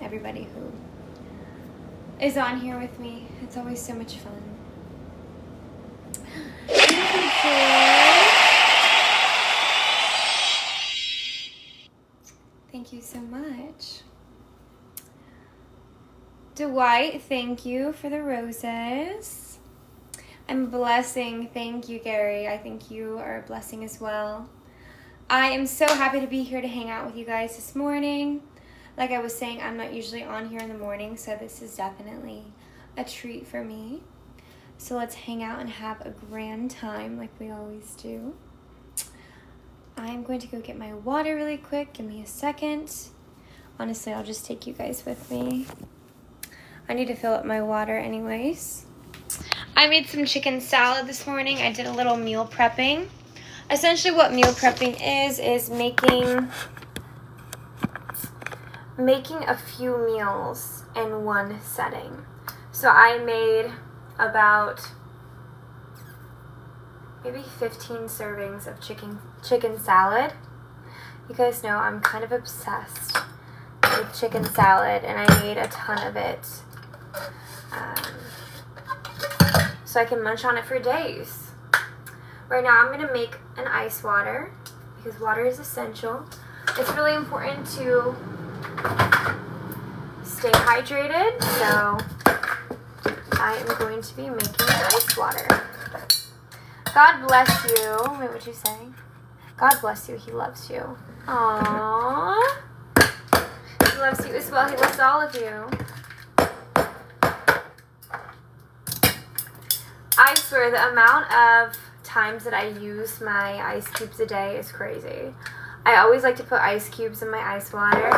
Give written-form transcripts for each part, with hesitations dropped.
everybody who is on here with me. It's always so much fun. Thank you so much. Dwight, thank you for the roses. I'm a blessing. Thank you, Gary. I think you are a blessing as well. I am so happy to be here to hang out with you guys this morning. Like I was saying, I'm not usually on here in the morning, so this is definitely a treat for me. So let's hang out and have a grand time like we always do. I'm going to go get my water really quick. Give me a second. Honestly, I'll just take you guys with me. I need to fill up my water anyways. I made some chicken salad this morning. I did a little meal prepping. Essentially what meal prepping is making a few meals in one setting. So I made about maybe 15 servings of chicken salad. You guys know I'm kind of obsessed with chicken salad, and I made a ton of it. So I can munch on it for days. Right now I'm going to make an ice water because water is essential. It's really important to stay hydrated, so I am going to be making ice water. God bless you. Wait, what'd you say? God bless you. He loves you. Aww. He loves you as well. He loves all of you. I swear the amount of times that I use my ice cubes a day is crazy. I always like to put ice cubes in my ice water.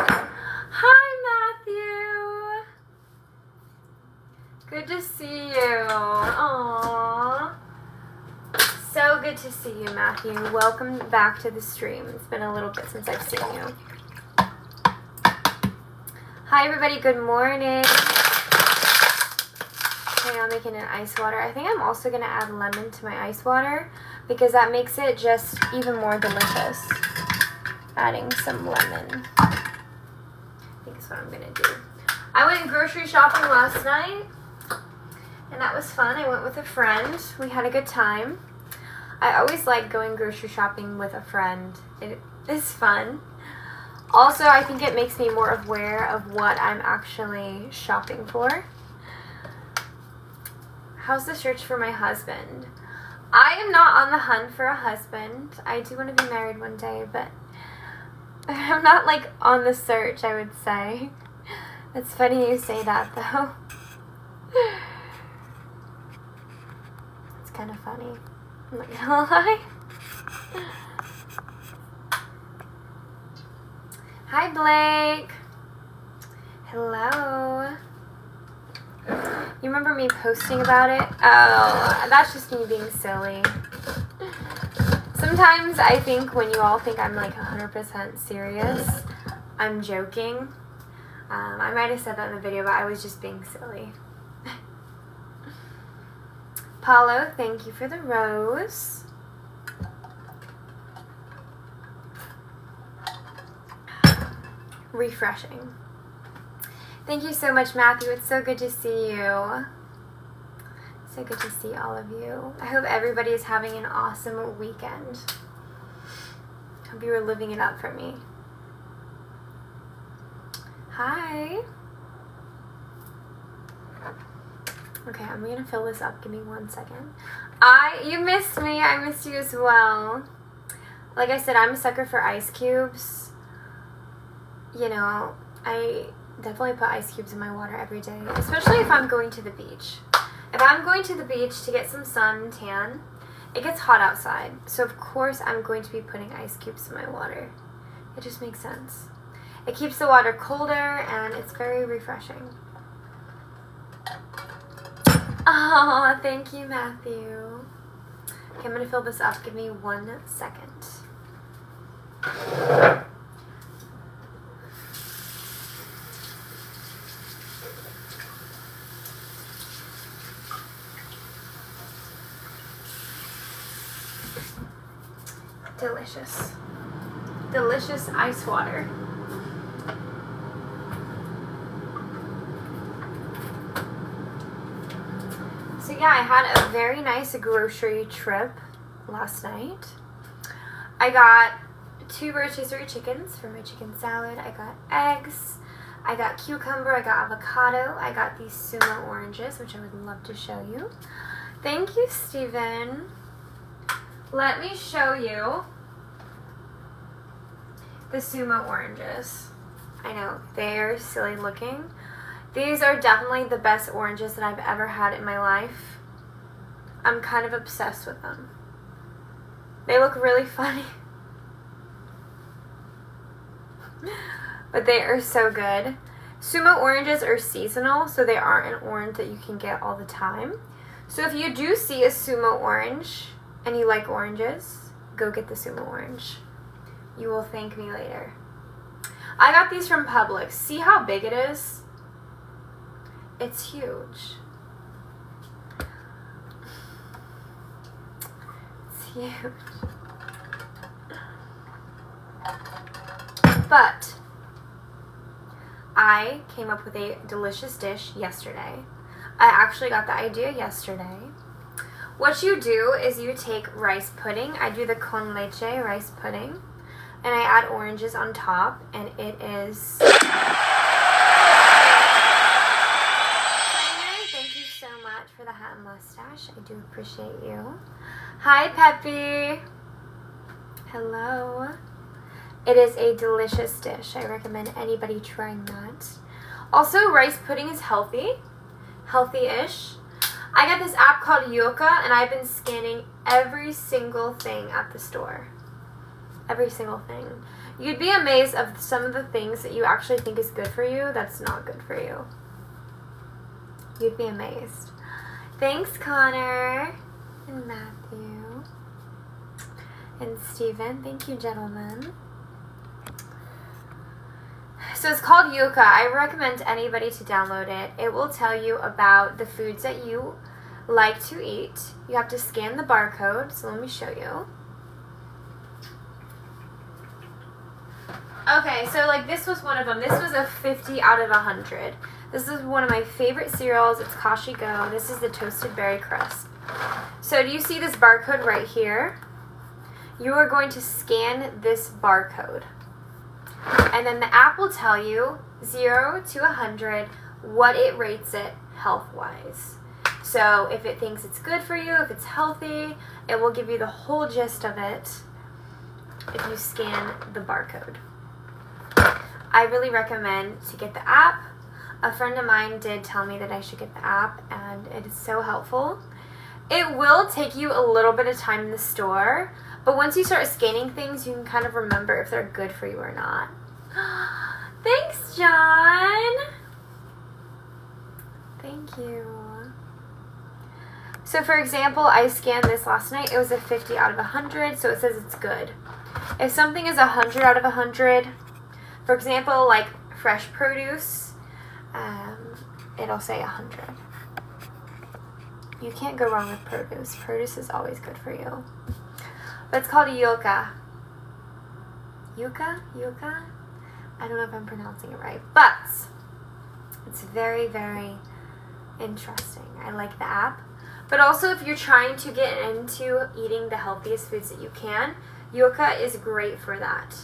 Hi, Matthew. Good to see you. Aww. So good to see you, Matthew. Welcome back to the stream. It's been a little bit since I've seen you. Hi, everybody. Good morning. Okay, I'm making an ice water. I think I'm also going to add lemon to my ice water because that makes it just even more delicious. Adding some lemon. I think that's what I'm going to do. I went grocery shopping last night, and that was fun. I went with a friend. We had a good time. I always like going grocery shopping with a friend. It is fun. Also, I think it makes me more aware of what I'm actually shopping for. How's the search for my husband? I am not on the hunt for a husband. I do want to be married one day, but I'm not like on the search, I would say. It's funny you say that though. It's kind of funny. I'm not gonna lie. Hi, Blake. Hello. You remember me posting about it? Oh, that's just me being silly. Sometimes I think when you all think I'm like 100% serious, I'm joking. I might have said that in the video, but I was just being silly. Paulo, thank you for the rose. Refreshing. Thank you so much, Matthew. It's so good to see you. So good to see all of you. I hope everybody is having an awesome weekend. Hope you were living it up for me. Hi. Okay, I'm gonna fill this up. Give me 1 second. You missed me. I missed you as well. Like I said, I'm a sucker for ice cubes. You know, I definitely put ice cubes in my water every day, especially if I'm going to the beach. If I'm going to the beach to get some sun tan, it gets hot outside. So of course I'm going to be putting ice cubes in my water. It just makes sense. It keeps the water colder and it's very refreshing. Oh, thank you, Matthew. Okay, I'm going to fill this up. Give me 1 second. Delicious. Delicious ice water. So yeah, I had a very nice grocery trip last night. I got 2 rotisserie chickens for my chicken salad. I got eggs. I got cucumber. I got avocado. I got these Sumo oranges, which I would love to show you. Thank you, Steven. Let me show you the Sumo oranges. I know, they're silly looking. These are definitely the best oranges that I've ever had in my life. I'm kind of obsessed with them. They look really funny. But they are so good. Sumo oranges are seasonal, so they aren't an orange that you can get all the time. So if you do see a Sumo orange and you like oranges, go get the Sumo orange. You will thank me later. I got these from Publix. See how big it is? It's huge. It's huge. But I came up with a delicious dish yesterday. I actually got the idea yesterday. What you do is you take rice pudding. I do the con leche rice pudding. And I add oranges on top, and it is... Thank you so much for the hat and mustache. I do appreciate you. Hi, Peppy. Hello. It is a delicious dish. I recommend anybody trying that. Also, rice pudding is healthy. Healthy-ish. I got this app called Yuka, and I've been scanning every single thing at the store. Every single thing. You'd be amazed of some of the things that you actually think is good for you that's not good for you. You'd be amazed. Thanks, Connor and Matthew and Steven. Thank you, gentlemen. So it's called Yuka. I recommend anybody to download it. It will tell you about the foods that you like to eat. You have to scan the barcode, so let me show you. Okay, so like this was one of them. This was a 50 out of 100. This is one of my favorite cereals. It's Kashi Go. This is the toasted berry crust. So do you see this barcode right here? You are going to scan this barcode. And then the app will tell you 0 to 100 what it rates it health-wise. So if it thinks it's good for you, if it's healthy, it will give you the whole gist of it if you scan the barcode. I really recommend to get the app. A friend of mine did tell me that I should get the app, and it is so helpful. It will take you a little bit of time in the store, but once you start scanning things, you can kind of remember if they're good for you or not. Thanks, John. Thank you. So for example, I scanned this last night. It was a 50 out of 100, so it says it's good. If something is 100 out of 100, for example, like fresh produce, it'll say 100. You can't go wrong with produce. Produce is always good for you. But it's called Yuka. Yuka? Yuka? I don't know if I'm pronouncing it right, but it's very, very interesting. I like the app. But also, if you're trying to get into eating the healthiest foods that you can, Yuka is great for that.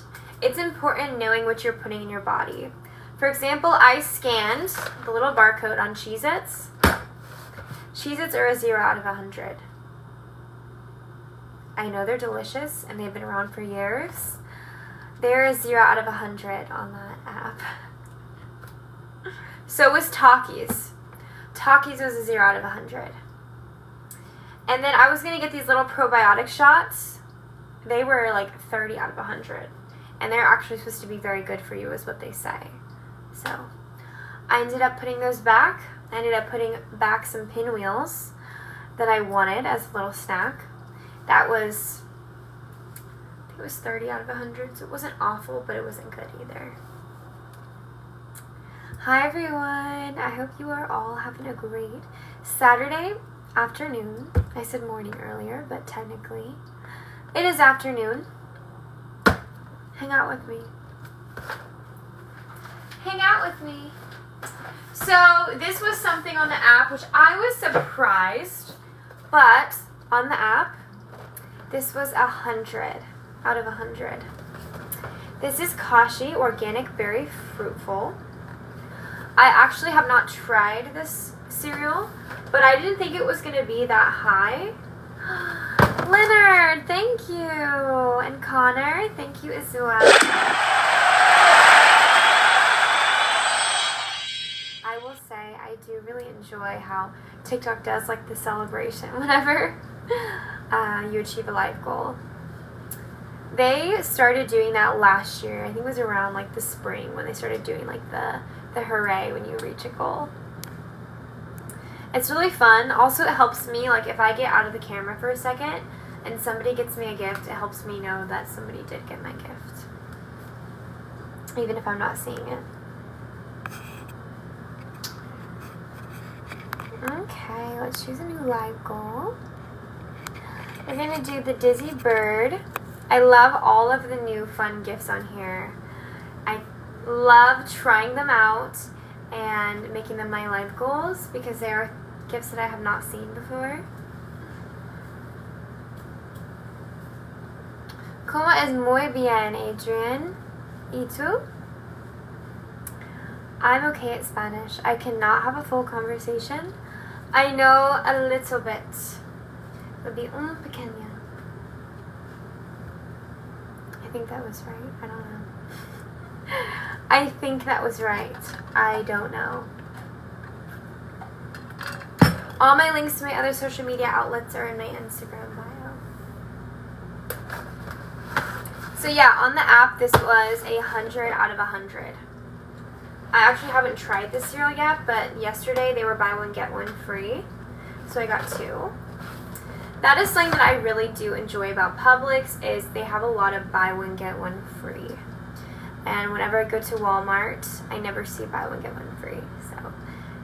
It's important knowing what you're putting in your body. For example, I scanned the little barcode on Cheez-Its. Cheez-Its are a 0 out of 100. I know they're delicious and they've been around for years. They're a 0 out of 100 on that app. So was Takis. Takis was a 0 out of 100. And then I was going to get these little probiotic shots. They were like 30 out of 100. And they're actually supposed to be very good for you is what they say. So I ended up putting those back. I ended up putting back some pinwheels that I wanted as a little snack. That was, I think it was 30 out of 100. So it wasn't awful, but it wasn't good either. Hi everyone. I hope you are all having a great Saturday afternoon. I said morning earlier, but technically it is afternoon. Hang out with me. Hang out with me. So this was something on the app, which I was surprised, but on the app, this was 100 out of 100. This is Kashi Organic Berry Fruitful. I actually have not tried this cereal, but I didn't think it was going to be that high. Leonard, thank you. And Connor, thank you as well. I will say I do really enjoy how TikTok does like the celebration whenever you achieve a life goal. They started doing that last year. I think it was around like the spring when they started doing like the hooray when you reach a goal. It's really fun. Also, it helps me, like if I get out of the camera for a second and somebody gets me a gift, it helps me know that somebody did get my gift, even if I'm not seeing it. Okay, let's choose a new life goal. We're going to do the Dizzy Bird. I love all of the new fun gifts on here. I love trying them out and making them my life goals because they are gifts that I have not seen before. ¿Cómo es muy bien, Adrian? ¿Y tú? I'm okay at Spanish. I cannot have a full conversation. I know a little bit. It would be un pequeña. I think that was right. I don't know. I think that was right. I don't know. All my links to my other social media outlets are in my Instagram bio. So yeah, on the app, this was 100 out of 100. I actually haven't tried this cereal yet, but yesterday they were buy one, get one free. So I got 2. That is something that I really do enjoy about Publix is they have a lot of buy one, get one free. And whenever I go to Walmart, I never see buy one, get one free. So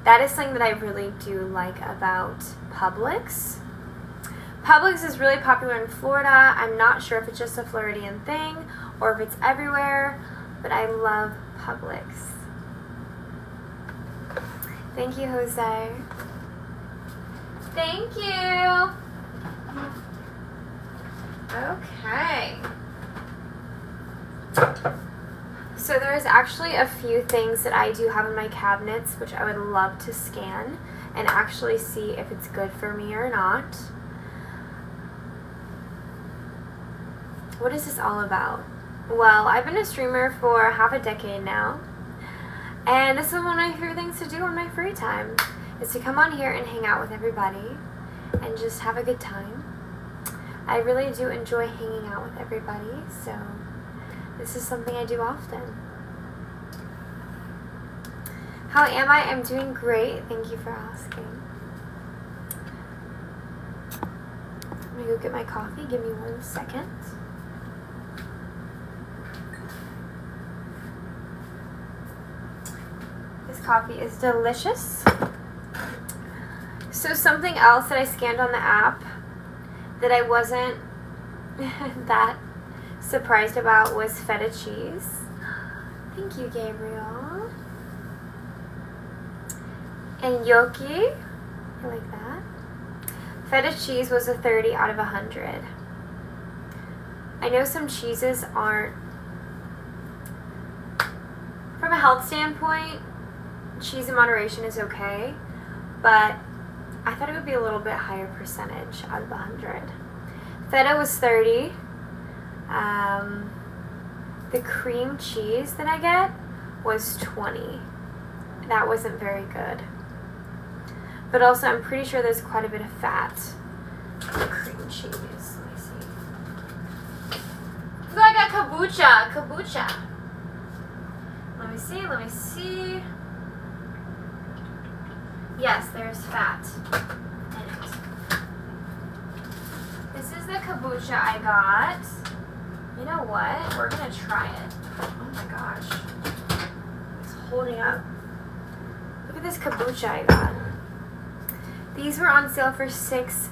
that is something that I really do like about Publix. Publix is really popular in Florida. I'm not sure if it's just a Floridian thing or if it's everywhere, but I love Publix. Thank you, Jose. Thank you. Okay. So there's actually a few things that I do have in my cabinets which I would love to scan and actually see if it's good for me or not. What is this all about? Well, I've been a streamer for half a decade now, and this is one of my favorite things to do on my free time, is to come on here and hang out with everybody and just have a good time. I really do enjoy hanging out with everybody, so this is something I do often. How am I? I'm doing great. Thank you for asking. I'm going to go get my coffee. Give me 1 second. This coffee is delicious. So something else that I scanned on the app that I wasn't that surprised about was feta cheese. Thank you, Gabriel. And gnocchi. I like that. Feta cheese was a 30 out of 100. I know some cheeses aren't, from a health standpoint, cheese in moderation is okay, but I thought it would be a little bit higher percentage out of 100. Feta was 30. The cream cheese that I get was 20. That wasn't very good. But also, I'm pretty sure there's quite a bit of fat in the cream cheese. Let me see. So I got kombucha. Kombucha. Let me see. Yes, there's fat in it. This is the kombucha I got. You know what? We're gonna try it. Oh my gosh. It's holding up. Look at this kombucha I got. These were on sale for $6.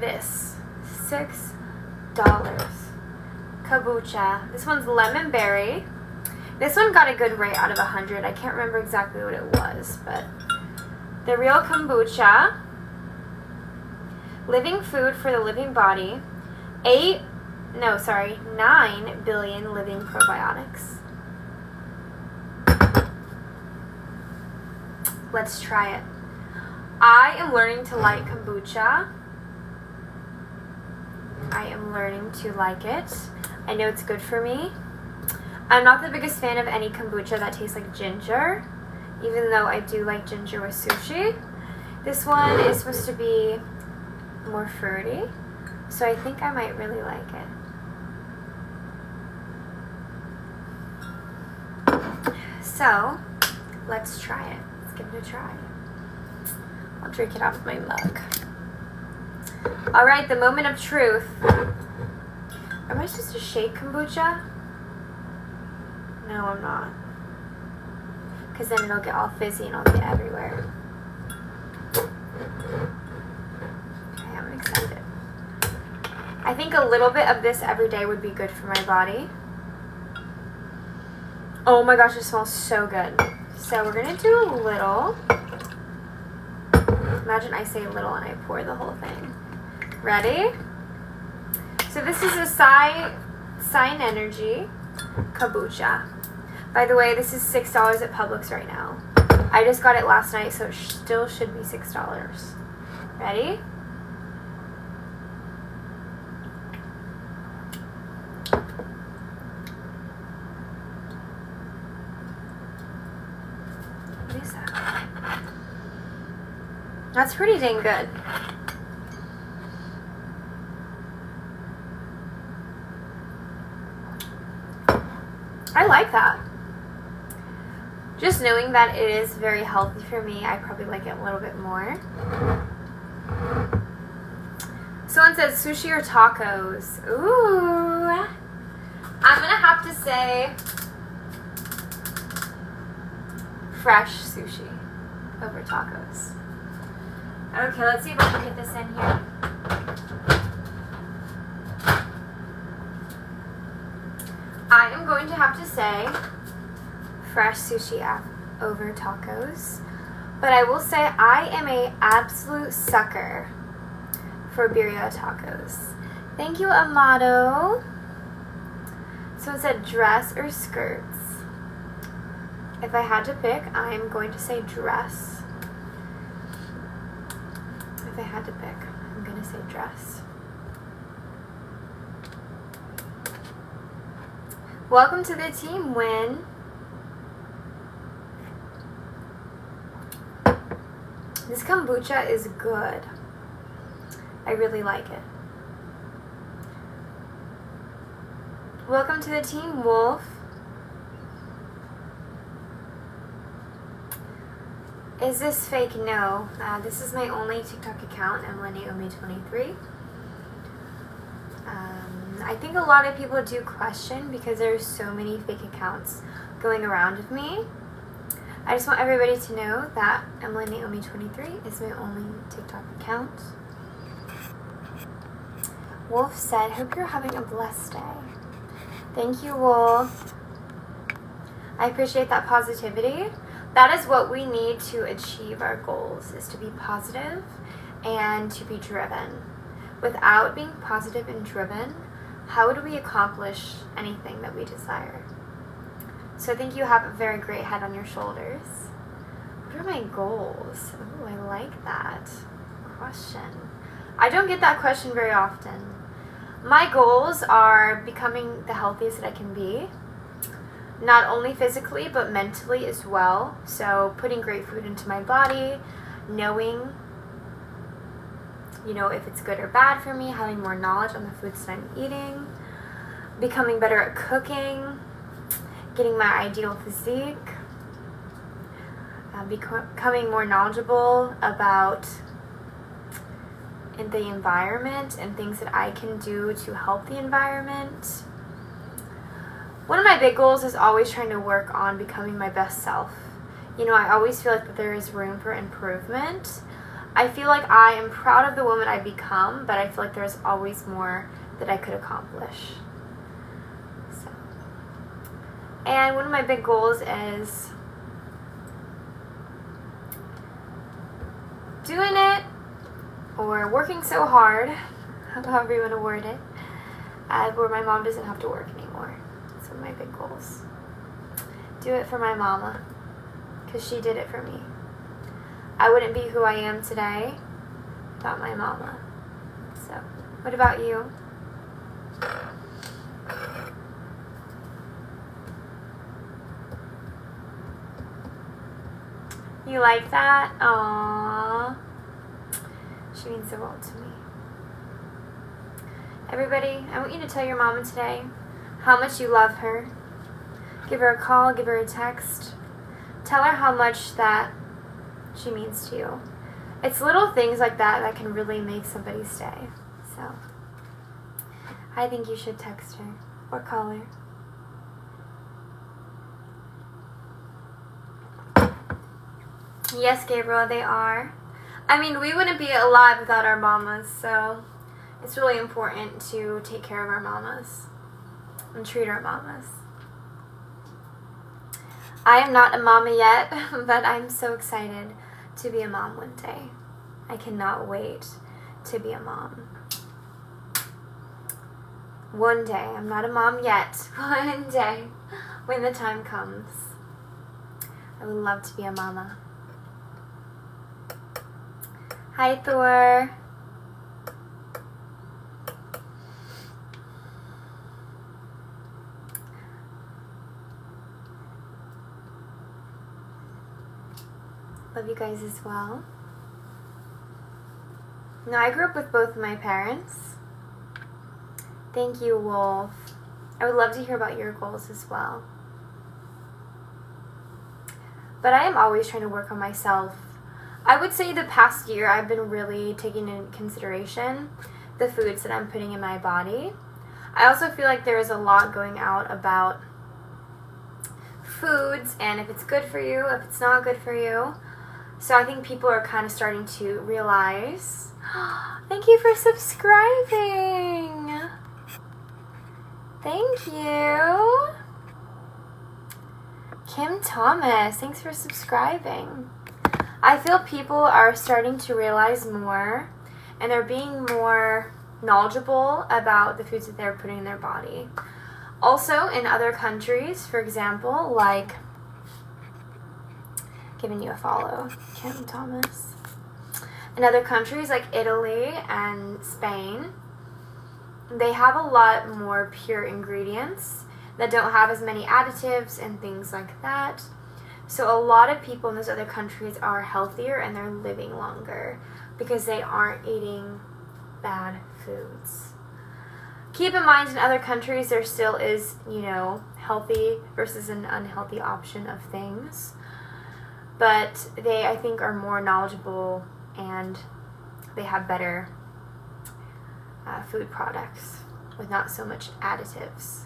This. $6. Kombucha. This one's lemon berry. This one got a good rate out of 100. I can't remember exactly what it was, but the real kombucha, living food for the living body, 9 billion living probiotics. Let's try it. I am learning to like kombucha. I am learning to like it. I know it's good for me. I'm not the biggest fan of any kombucha that tastes like ginger, even though I do like ginger with sushi. This one is supposed to be more fruity, so I think I might really like it. So, let's try it. Let's give it a try. I'll drink it out of my mug. Alright, the moment of truth. Am I supposed to shake kombucha? No, I'm not. Because then it'll get all fizzy and I'll get everywhere. Okay, I'm excited. I think a little bit of this every day would be good for my body. Oh my gosh, it smells so good. So we're going to do a little. Imagine I say little and I pour the whole thing. Ready? So this is a Sign Energy kombucha. By the way, this is $6 at Publix right now. I just got it last night, so it still should be $6. Ready? What is that? That's pretty dang good. I like that. Just knowing that it is very healthy for me, I probably like it a little bit more. Someone says sushi or tacos. Ooh. I'm gonna have to say fresh sushi over tacos. Okay, let's see if I can get this in here. I am going to have to say fresh sushi over tacos, but I will say I am an absolute sucker for birria tacos. Thank you, Amato. Someone said dress or skirts. If I had to pick, I'm going to say dress. If I had to pick, I'm going to say dress. Welcome to the team, Win. This kombucha is good. I really like it. Welcome to the team, Wolf. Is this fake? No. This is my only TikTok account, emmalynnaomi23. I think a lot of people do question because there's so many fake accounts going around of me. I just want everybody to know that emmalynnaomi23 is my only TikTok account. Wolf said, hope you're having a blessed day. Thank you, Wolf. I appreciate that positivity. That is what we need to achieve our goals, is to be positive and to be driven. Without being positive and driven, how do we accomplish anything that we desire? So I think you have a very great head on your shoulders. What are my goals? Oh, I like that question. I don't get that question very often. My goals are becoming the healthiest that I can be. Not only physically, but mentally as well. So putting great food into my body, knowing, if it's good or bad for me, having more knowledge on the foods that I'm eating, becoming better at cooking, getting my ideal physique, becoming more knowledgeable about the environment and things that I can do to help the environment. One of my big goals is always trying to work on becoming my best self. I always feel like that there is room for improvement. I feel like I am proud of the woman I've become, but I feel like there's always more that I could accomplish. So, And one of my big goals is doing it or working so hard, however you want to word it, where my mom doesn't have to work anymore. That's one of my big goals. Do it for my mama, because she did it for me. I wouldn't be who I am today without my mama. So, what about you? You like that? Aww. She means the world to me. Everybody, I want you to tell your mama today how much you love her. Give her a call, give her a text. Tell her how much that she means to you. It's little things like that that can really make somebody stay. So, I think you should text her or call her. Yes, Gabriel, they are. I mean, we wouldn't be alive without our mamas, so it's really important to take care of our mamas and treat our mamas. I am not a mama yet, but I'm so excited to be a mom one day. I cannot wait to be a mom. One day. I'm not a mom yet. One day, when the time comes, I would love to be a mama. Hi, Thor. Love you guys as well. Now, I grew up with both of my parents. Thank you, Wolf. I would love to hear about your goals as well. But I am always trying to work on myself. I would say the past year I've been really taking into consideration the foods that I'm putting in my body. I also feel like there is a lot going out about foods and if it's good for you, if it's not good for you. So I think people are kind of starting to realize. Thank you for subscribing. Thank you. Kim Thomas, thanks for subscribing. I feel people are starting to realize more and they're being more knowledgeable about the foods that they're putting in their body. Also, in other countries, for example, like, giving you a follow, Kim Thomas. In other countries like Italy and Spain, they have a lot more pure ingredients that don't have as many additives and things like that. So a lot of people in those other countries are healthier and they're living longer because they aren't eating bad foods. Keep in mind, in other countries there still is, healthy versus an unhealthy option of things. But they, I think, are more knowledgeable and they have better food products with not so much additives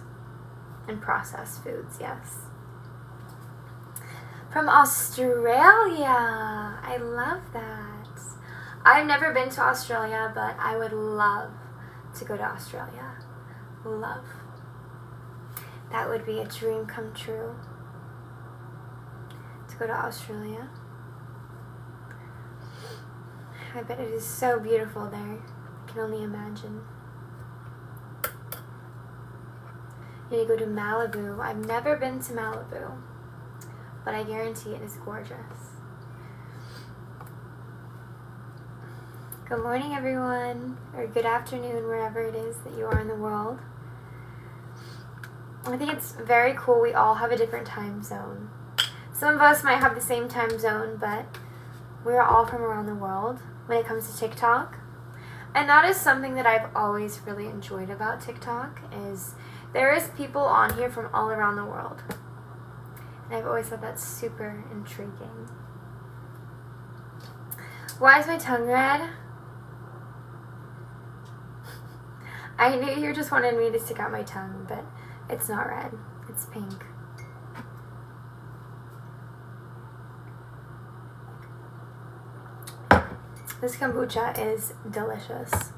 and processed foods, yes. From Australia. I love that. I've never been to Australia, but I would love to go to Australia. Love. That would be a dream come true. To go to Australia. I bet it is so beautiful there. I can only imagine. You need to go to Malibu. I've never been to Malibu, but I guarantee it is gorgeous. Good morning, everyone, or good afternoon, wherever it is that you are in the world. I think it's very cool we all have a different time zone. Some of us might have the same time zone, but we're all from around the world when it comes to TikTok. And that is something that I've always really enjoyed about TikTok, is there is people on here from all around the world. And I've always thought that's super intriguing. Why is my tongue red? I knew you just wanted me to stick out my tongue, but it's not red. It's pink. This kombucha is delicious.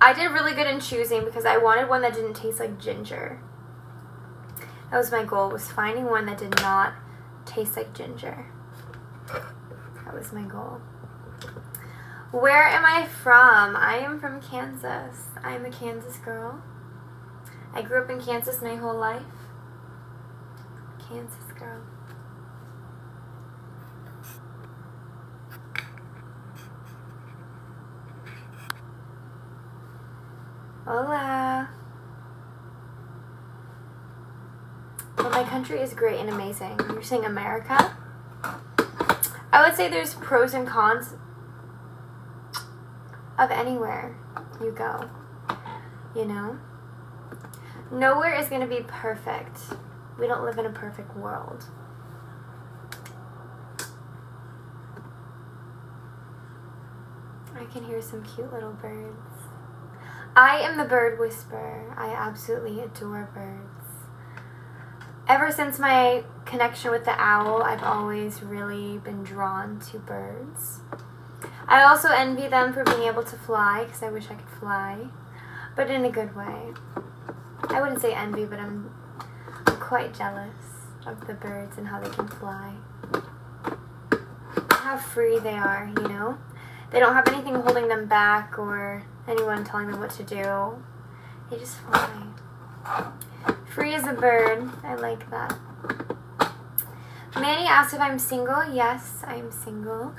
I did really good in choosing because I wanted one that didn't taste like ginger. That was my goal, was finding one that did not taste like ginger. That was my goal. Where am I from? I am from Kansas. I'm a Kansas girl. I grew up in Kansas my whole life. Kansas girl. Hola. Well, my country is great and amazing. You're saying America? I would say there's pros and cons of anywhere you go, you know? Nowhere is going to be perfect. We don't live in a perfect world. I can hear some cute little birds. I am the bird whisperer. I absolutely adore birds. Ever since my connection with the owl, I've always really been drawn to birds. I also envy them for being able to fly, because I wish I could fly, but in a good way. I wouldn't say envy, but I'm quite jealous of the birds and how they can fly. How free they are, you know? They don't have anything holding them back or anyone telling them what to do. They just fly. Free as a bird. I like that. Manny asked if I'm single. Yes, I am single.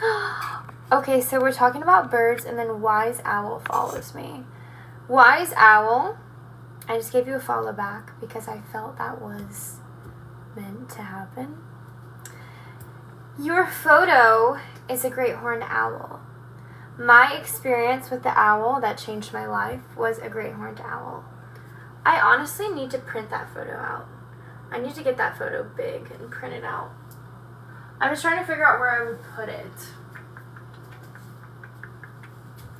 Okay, so we're talking about birds, and then Wise Owl follows me. Wise Owl, I just gave you a follow back because I felt that was meant to happen. Your photo is a great horned owl. My experience with the owl that changed my life was a great horned owl. I honestly need to print that photo out. I need to get that photo big and print it out. I'm just trying to figure out where I would put it.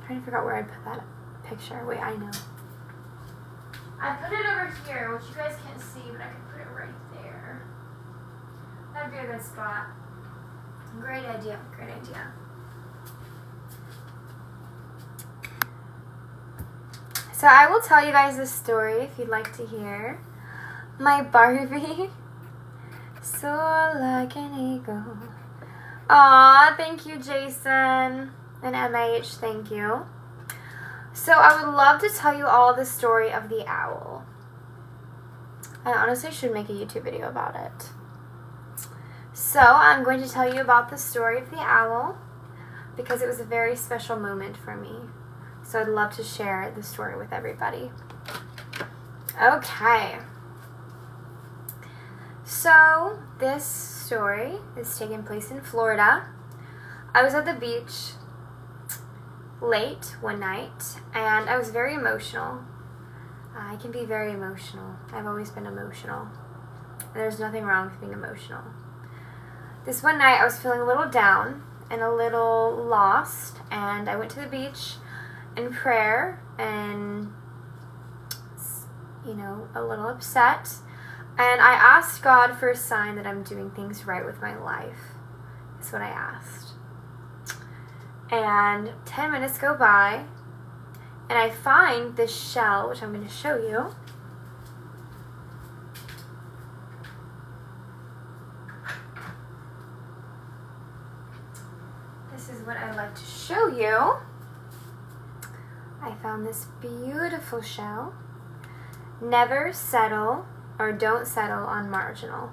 Trying to figure out where I'd put that picture. Wait, I know. I put it over here, which you guys can't see, but I could put it right there. That'd be a good spot. Great idea. Great idea. So I will tell you guys this story if you'd like to hear. My Barbie. Soar like an eagle. Aw, thank you, Jason. And MH, thank you. So I would love to tell you all the story of the owl. I honestly should make a YouTube video about it. So I'm going to tell you about the story of the owl because it was a very special moment for me. So I'd love to share the story with everybody. Okay. So this story is taking place in Florida. I was at the beach late one night and I was very emotional. I can be very emotional. I've always been emotional. And there's nothing wrong with being emotional. This one night I was feeling a little down and a little lost, and I went to the beach in prayer and, you know, a little upset. And I asked God for a sign that I'm doing things right with my life. That's what I asked. And 10 minutes go by, and I find this shell, which I'm going to show you. This is what I'd like to show you. I found this beautiful shell. Never settle or don't settle on marginal.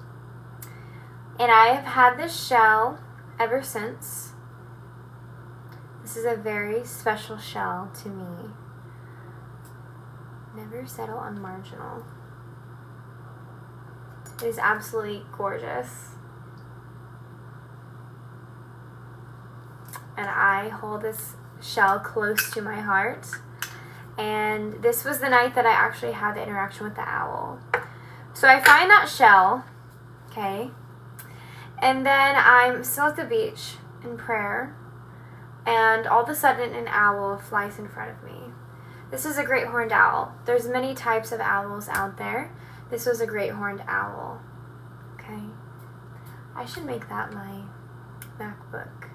And I have had this shell ever since. This is a very special shell to me. Never settle on marginal. It is absolutely gorgeous. And I hold this shell close to my heart. And this was the night that I actually had the interaction with the owl. So I find that shell, okay, and then I'm still at the beach in prayer, and all of a sudden an owl flies in front of me. This is a great horned owl. There's many types of owls out there. This was a great horned owl, okay. I should make that my MacBook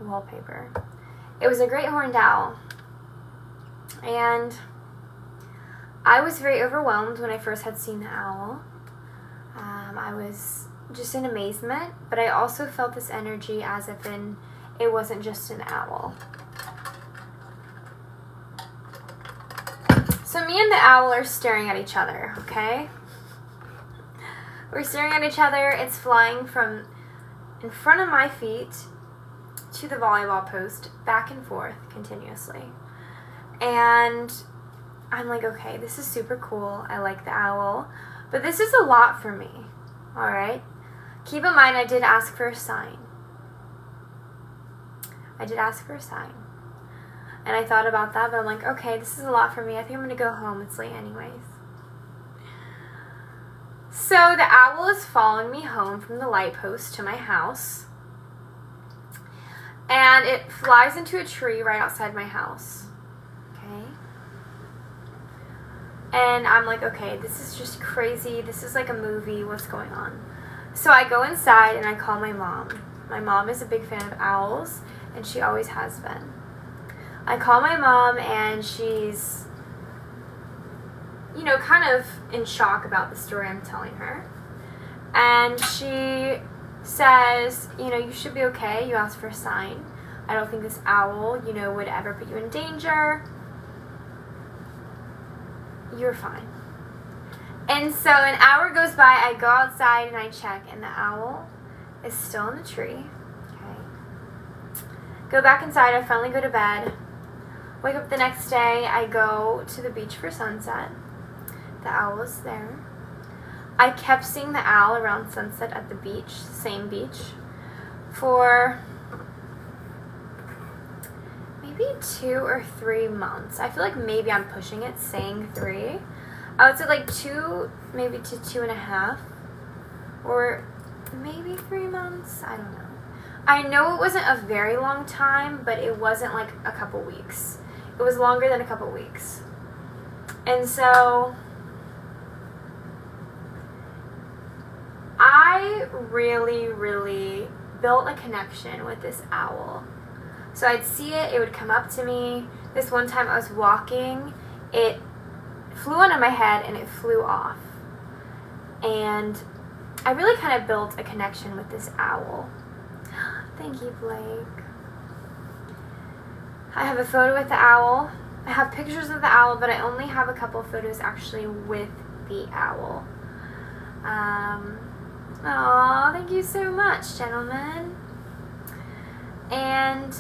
wallpaper. It was a great horned owl, and I was very overwhelmed when I first had seen the owl. I was just in amazement, but I also felt this energy as if it wasn't just an owl. So me and the owl are staring at each other, okay? We're staring at each other. It's flying from in front of my feet to the volleyball post, back and forth continuously. And I'm like, okay, this is super cool. I like the owl, but this is a lot for me, all right? Keep in mind, I did ask for a sign. And I thought about that, but I'm like, okay, this is a lot for me. I think I'm going to go home. It's late anyways. So the owl is following me home from the light post to my house. And it flies into a tree right outside my house. Okay? And I'm like, okay, this is just crazy. This is like a movie. What's going on? So I go inside and I call my mom. My mom is a big fan of owls, and she always has been. I call my mom, and she's, you know, kind of in shock about the story I'm telling her. And she says, you know, you should be okay. You asked for a sign. I don't think this owl, you know, would ever put you in danger. You're fine. And so an hour goes by. I go outside and I check, and the owl is still in the tree. Okay. Go back inside. I finally go to bed. Wake up the next day, I go to the beach for sunset. The owl is there. I kept seeing the owl around sunset at the beach, same beach, for maybe 2 or 3 months. I feel like maybe I'm pushing it, saying 3. I would say like 2, maybe to 2.5, or maybe 3 months. I don't know. I know it wasn't a very long time, but it wasn't like a couple weeks. It was longer than a couple weeks. And so I really, really built a connection with this owl. So I'd see it, it would come up to me. This one time I was walking, it flew onto my head and it flew off. And I really kind of built a connection with this owl. Thank you, Blake. I have a photo with the owl. I have pictures of the owl, but I only have a couple photos actually with the owl. Oh, thank you so much, gentlemen. And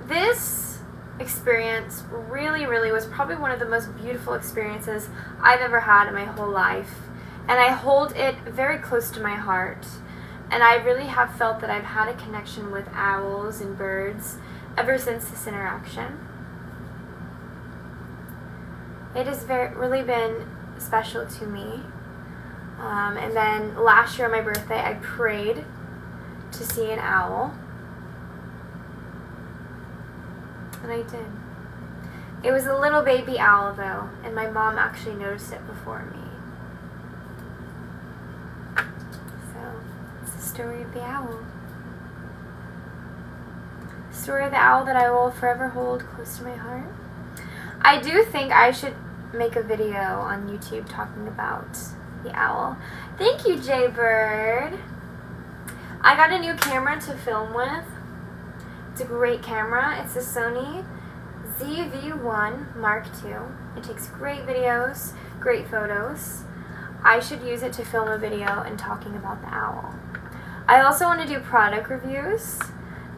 this experience really, really was probably one of the most beautiful experiences I've ever had in my whole life. And I hold it very close to my heart. And I really have felt that I've had a connection with owls and birds ever since this interaction. It has really been special to me. And then last year on my birthday, I prayed to see an owl. And I did. It was a little baby owl though, and my mom actually noticed it before me. So, it's the story of the owl. Story of the owl that I will forever hold close to my heart. I do think I should make a video on YouTube talking about the owl. Thank you, Jaybird. I got a new camera to film with. It's a great camera. It's a Sony ZV-1 Mark II. It takes great videos, great photos. I should use it to film a video and talking about the owl. I also want to do product reviews,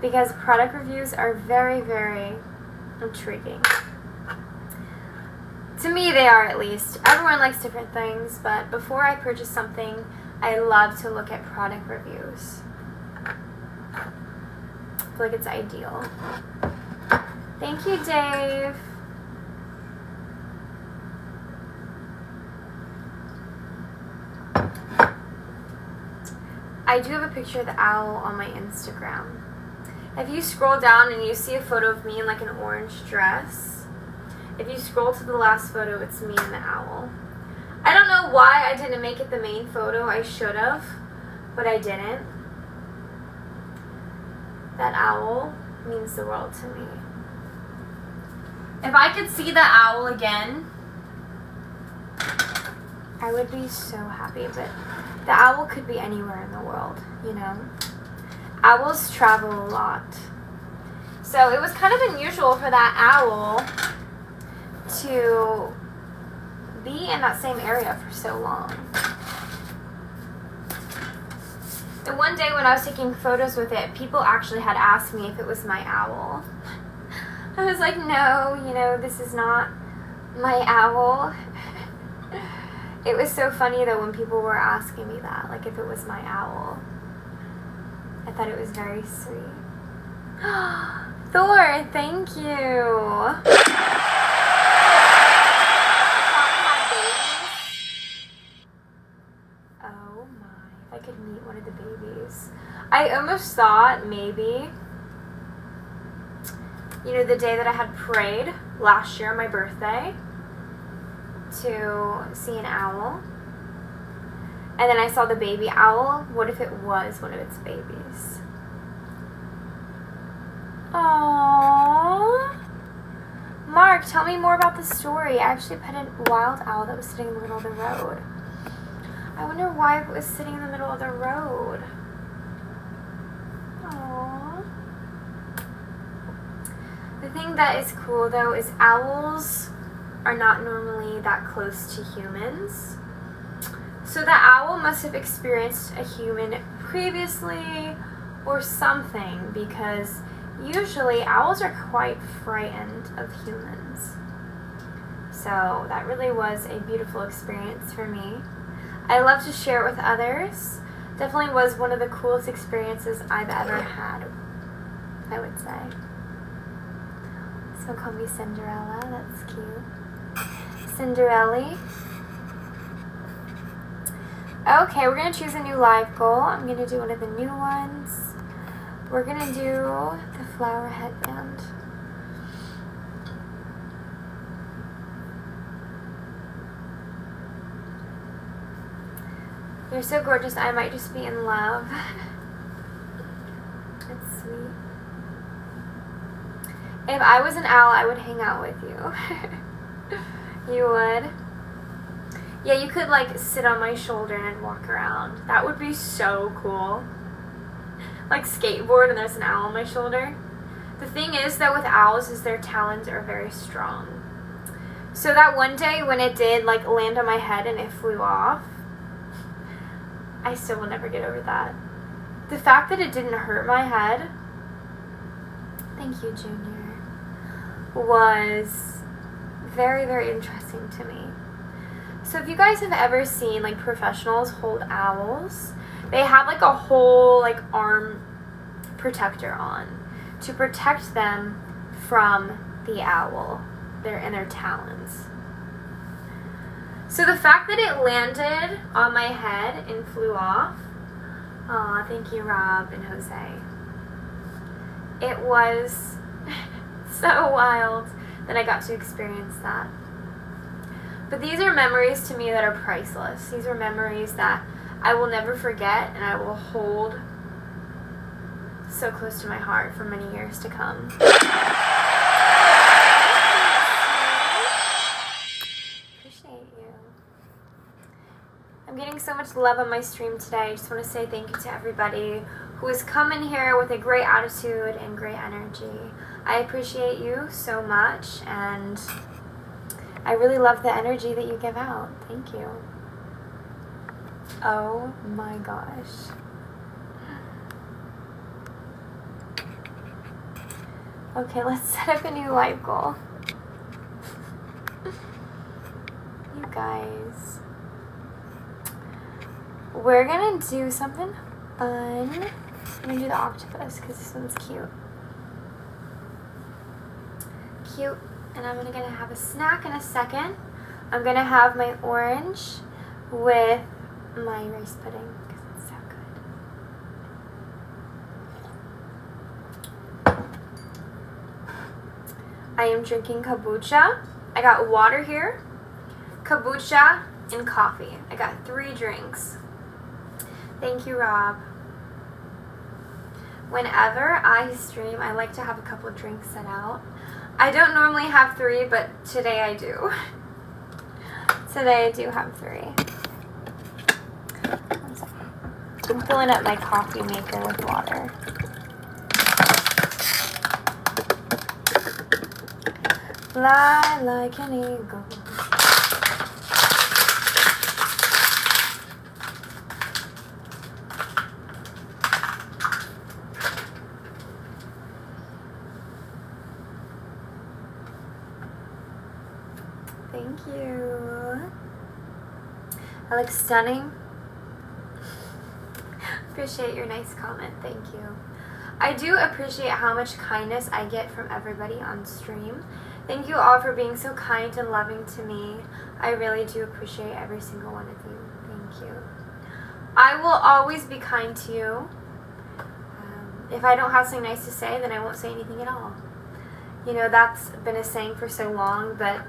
because product reviews are very, very intriguing. To me, they are, at least. Everyone likes different things, but before I purchase something, I love to look at product reviews. I feel like it's ideal. Thank you, Dave. I do have a picture of the owl on my Instagram. If you scroll down and you see a photo of me in like an orange dress, if you scroll to the last photo, it's me and the owl. I don't know why I didn't make it the main photo. I should have, but I didn't. That owl means the world to me. If I could see the owl again, I would be so happy, but The owl could be anywhere in the world, you know. Owls travel a lot. So it was kind of unusual for that owl to be in that same area for so long. And one day when I was taking photos with it, people actually had asked me if it was my owl. I was like, no, you know, this is not my owl. It was so funny though when people were asking me that, like if it was my owl. I thought it was very sweet. Thor, thank you. Oh my, if I could meet one of the babies. I almost thought maybe, you know, the day that I had prayed last year on my birthday to see an owl, and then I saw the baby owl. What if it was one of its babies? Aww. Mark, tell me more about the story. I actually pet a wild owl that was sitting in the middle of the road. I wonder why it was sitting in the middle of the road. Aww. The thing that is cool though is owls are not normally that close to humans. So the owl must have experienced a human previously or something, because usually owls are quite frightened of humans. So that really was a beautiful experience for me. I love to share it with others. Definitely was one of the coolest experiences I've ever had, I would say. So call me Cinderella, that's cute. Cinderella. Okay, we're going to choose a new live goal. I'm going to do one of the new ones. We're going to do the flower headband. You're so gorgeous, I might just be in love. That's sweet. If I was an owl, I would hang out with you. You would? Yeah, you could like sit on my shoulder and walk around. That would be so cool. Like skateboard and there's an owl on my shoulder. The thing is though with owls is their talons are very strong. So that one day when it did like land on my head and it flew off, I still will never get over that. The fact that it didn't hurt my head, thank you Junior, was very, very interesting to me. So if you guys have ever seen like professionals hold owls, they have like a whole like arm protector on to protect them from the owl and their talons. So the fact that it landed on my head and flew off, aw, thank you Rob and Jose. It was so wild that I got to experience that. But these are memories to me that are priceless. These are memories that I will never forget and I will hold so close to my heart for many years to come. Appreciate you. I'm getting so much love on my stream today. I just want to say thank you to everybody who has come in here with a great attitude and great energy. I appreciate you so much, and I really love the energy that you give out. Thank you. Oh my gosh. Okay, let's set up a new life goal. You guys. We're gonna do something fun. I'm gonna do the octopus because this one's cute. Cute. And I'm gonna have a snack in a second. I'm gonna have my orange with my rice pudding because it's so good. I am drinking kombucha. I got water here, kombucha, and coffee. I got 3 drinks. Thank you, Rob. Whenever I stream, I like to have a couple of drinks set out. I don't normally have 3, but today I do. Today I do have 3. 1 I'm filling up my coffee maker with water. Fly like an eagle. Thank you. I look stunning. Appreciate your nice comment. Thank you. I do appreciate how much kindness I get from everybody on stream. Thank you all for being so kind and loving to me. I really do appreciate every single one of you. Thank you. I will always be kind to you. If I don't have something nice to say, then I won't say anything at all. You know, that's been a saying for so long, but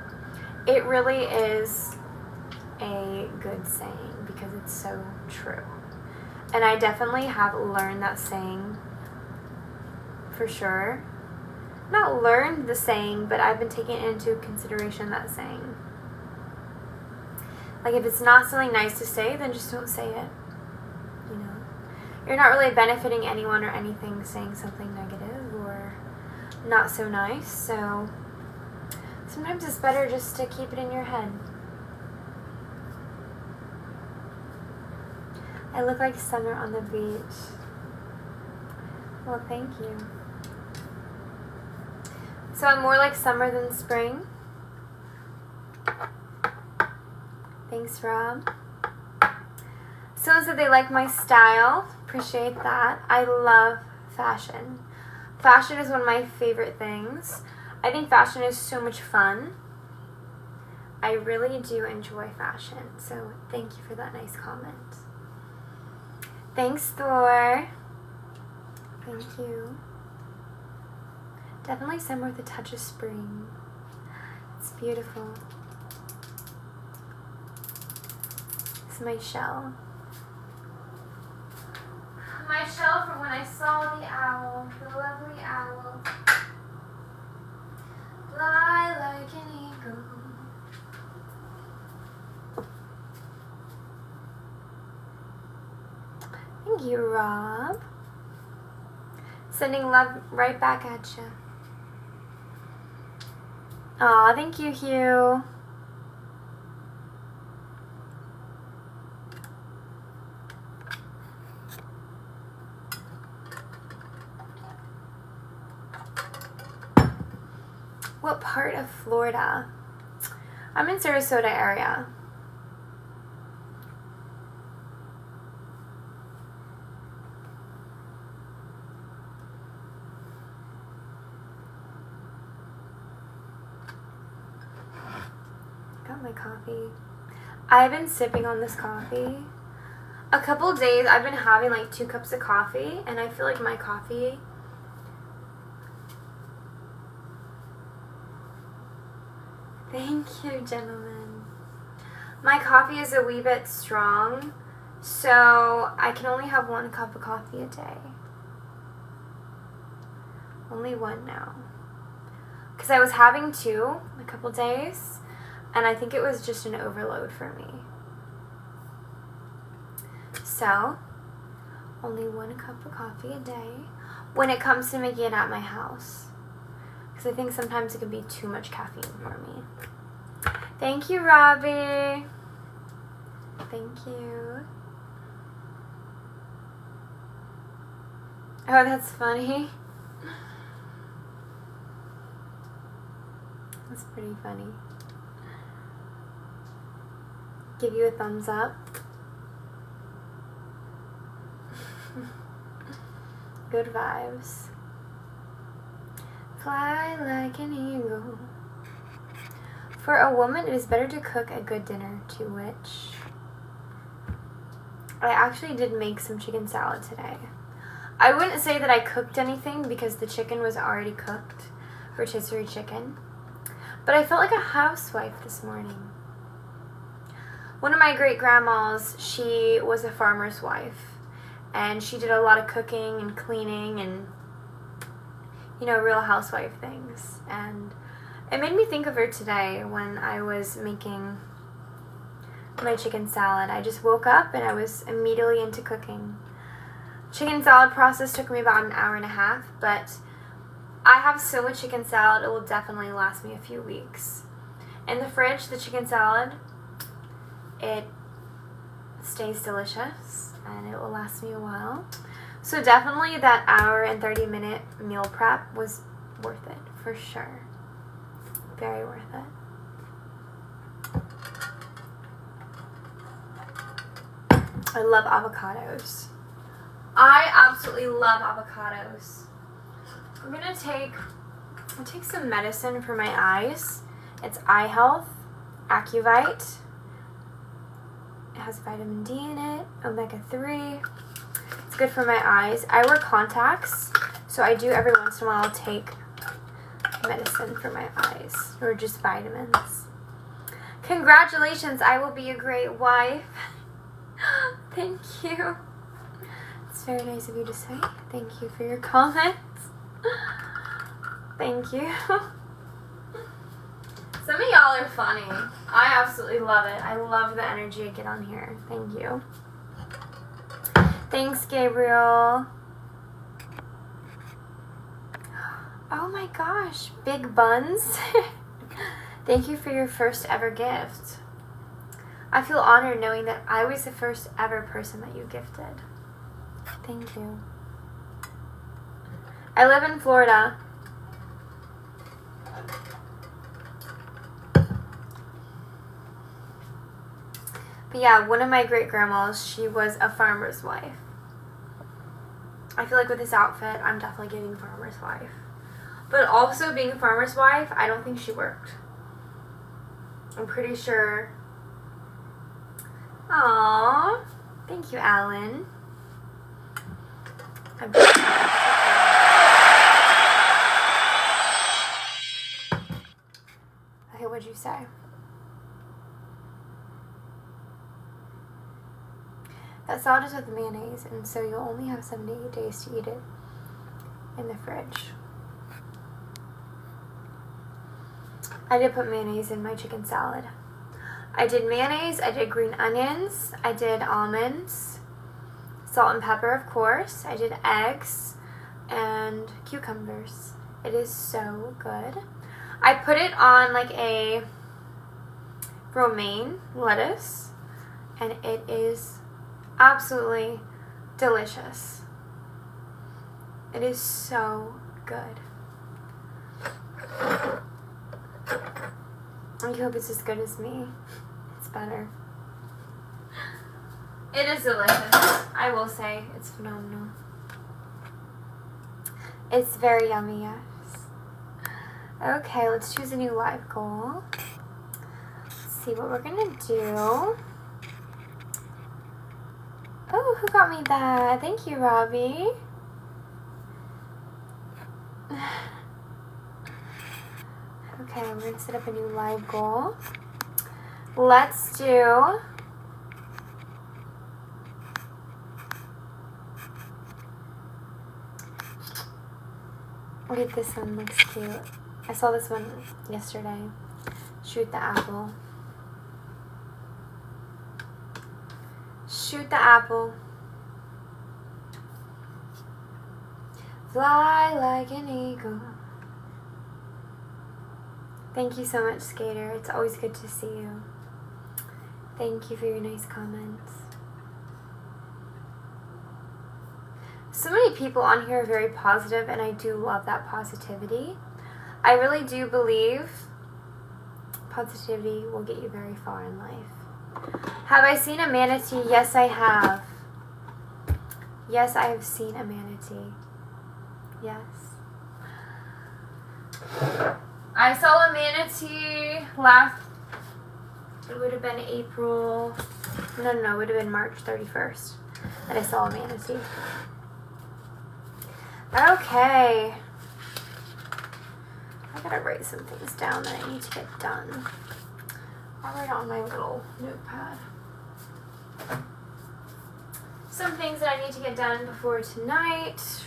it really is a good saying because it's so true. And I definitely have learned that saying for sure. Not learned the saying, but I've been taking into consideration that saying. Like, if it's not something nice to say, then just don't say it. You know? You're not really benefiting anyone or anything saying something negative or not so nice, so sometimes it's better just to keep it in your head. I look like summer on the beach. Well, thank you. So I'm more like summer than spring. Thanks, Rob. Someone said they like my style. Appreciate that. I love fashion. Fashion is one of my favorite things. I think fashion is so much fun. I really do enjoy fashion. So thank you for that nice comment. Thanks, Thor. Thank you. Definitely summer with a touch of spring. It's beautiful. This is my shell. My shell from when I saw the owl, the lovely owl. Fly like an eagle. Thank you, Rob. Sending love right back at you. Aw, thank you, Hugh. What part of Florida? I'm in Sarasota area. Got my coffee. I've been sipping on this coffee. A couple days I've been having like 2 cups of coffee, and I feel like my coffee Thank you, gentlemen. My coffee is a wee bit strong, so I can only have 1 cup of coffee a day. Only 1 now. Because I was having 2 a couple days, and I think it was just an overload for me. So, only 1 cup of coffee a day when it comes to making it at my house. Because I think sometimes it can be too much caffeine for me. Thank you, Robbie. Thank you. Oh, that's funny. That's pretty funny. Give you a thumbs up. Good vibes. Fly like an eagle. For a woman, it is better to cook a good dinner, to which I actually did make some chicken salad today. I wouldn't say that I cooked anything because the chicken was already cooked, rotisserie chicken, but I felt like a housewife this morning. One of my great-grandmas, she was a farmer's wife, and she did a lot of cooking and cleaning and, you know, real housewife things. And it made me think of her today when I was making my chicken salad. I just woke up and I was immediately into cooking. Chicken salad process took me about an hour and a half, but I have so much chicken salad, it will definitely last me a few weeks. In the fridge, the chicken salad, it stays delicious and it will last me a while. So definitely that hour and 30-minute meal prep was worth it, for sure. Very worth it. I love avocados. I absolutely love avocados. I'm gonna take some medicine for my eyes. It's Eye Health, Acuvite. It has vitamin D in it, omega-3. It's good for my eyes. I wear contacts, so I do every once in a while take medicine for my eyes, or just vitamins. Congratulations, I will be a great wife. Thank you. It's very nice of you to say. Thank you for your comments. Thank you. Some of y'all are funny. I absolutely love it. I love the energy I get on here. Thank you. Thanks, Gabriel. Oh my gosh, big buns. Thank you for your first ever gift. I feel honored knowing that I was the first ever person that you gifted. Thank you. I live in Florida. But yeah, one of my great grandmas, she was a farmer's wife. I feel like with this outfit, I'm definitely getting farmer's wife. But also being a farmer's wife, I don't think she worked. I'm pretty sure. Aww. Thank you, Alan. Okay, what'd you say? That salad is with mayonnaise, and so you'll only have 7 to 8 days to eat it in the fridge. I did put mayonnaise in my chicken salad. I did mayonnaise, I did green onions, I did almonds, salt and pepper, of course. I did eggs and cucumbers. It is so good. I put it on like a romaine lettuce, and it is absolutely delicious. It is so good. I hope it's as good as me. It's better. It is delicious. I will say it's phenomenal. It's very yummy, yes. Okay, let's choose a new live goal. Let's see what we're gonna do. Oh, who got me that? Thank you, Robbie. Okay, we're going to set up a new live goal. Let's do... Look at this one, looks cute. I saw this one yesterday. Shoot the apple. Shoot the apple. Fly like an eagle. Thank you so much, Skater. It's always good to see you. Thank you for your nice comments. So many people on here are very positive, and I do love that positivity. I really do believe positivity will get you very far in life. Have I seen a manatee? Yes, I have. Yes, I have seen a manatee. Yes. I saw a manatee it would have been April, no, it would have been March 31st that I saw a manatee. Okay. I gotta write some things down that I need to get done. I'll write on my little notepad. Some things that I need to get done before tonight.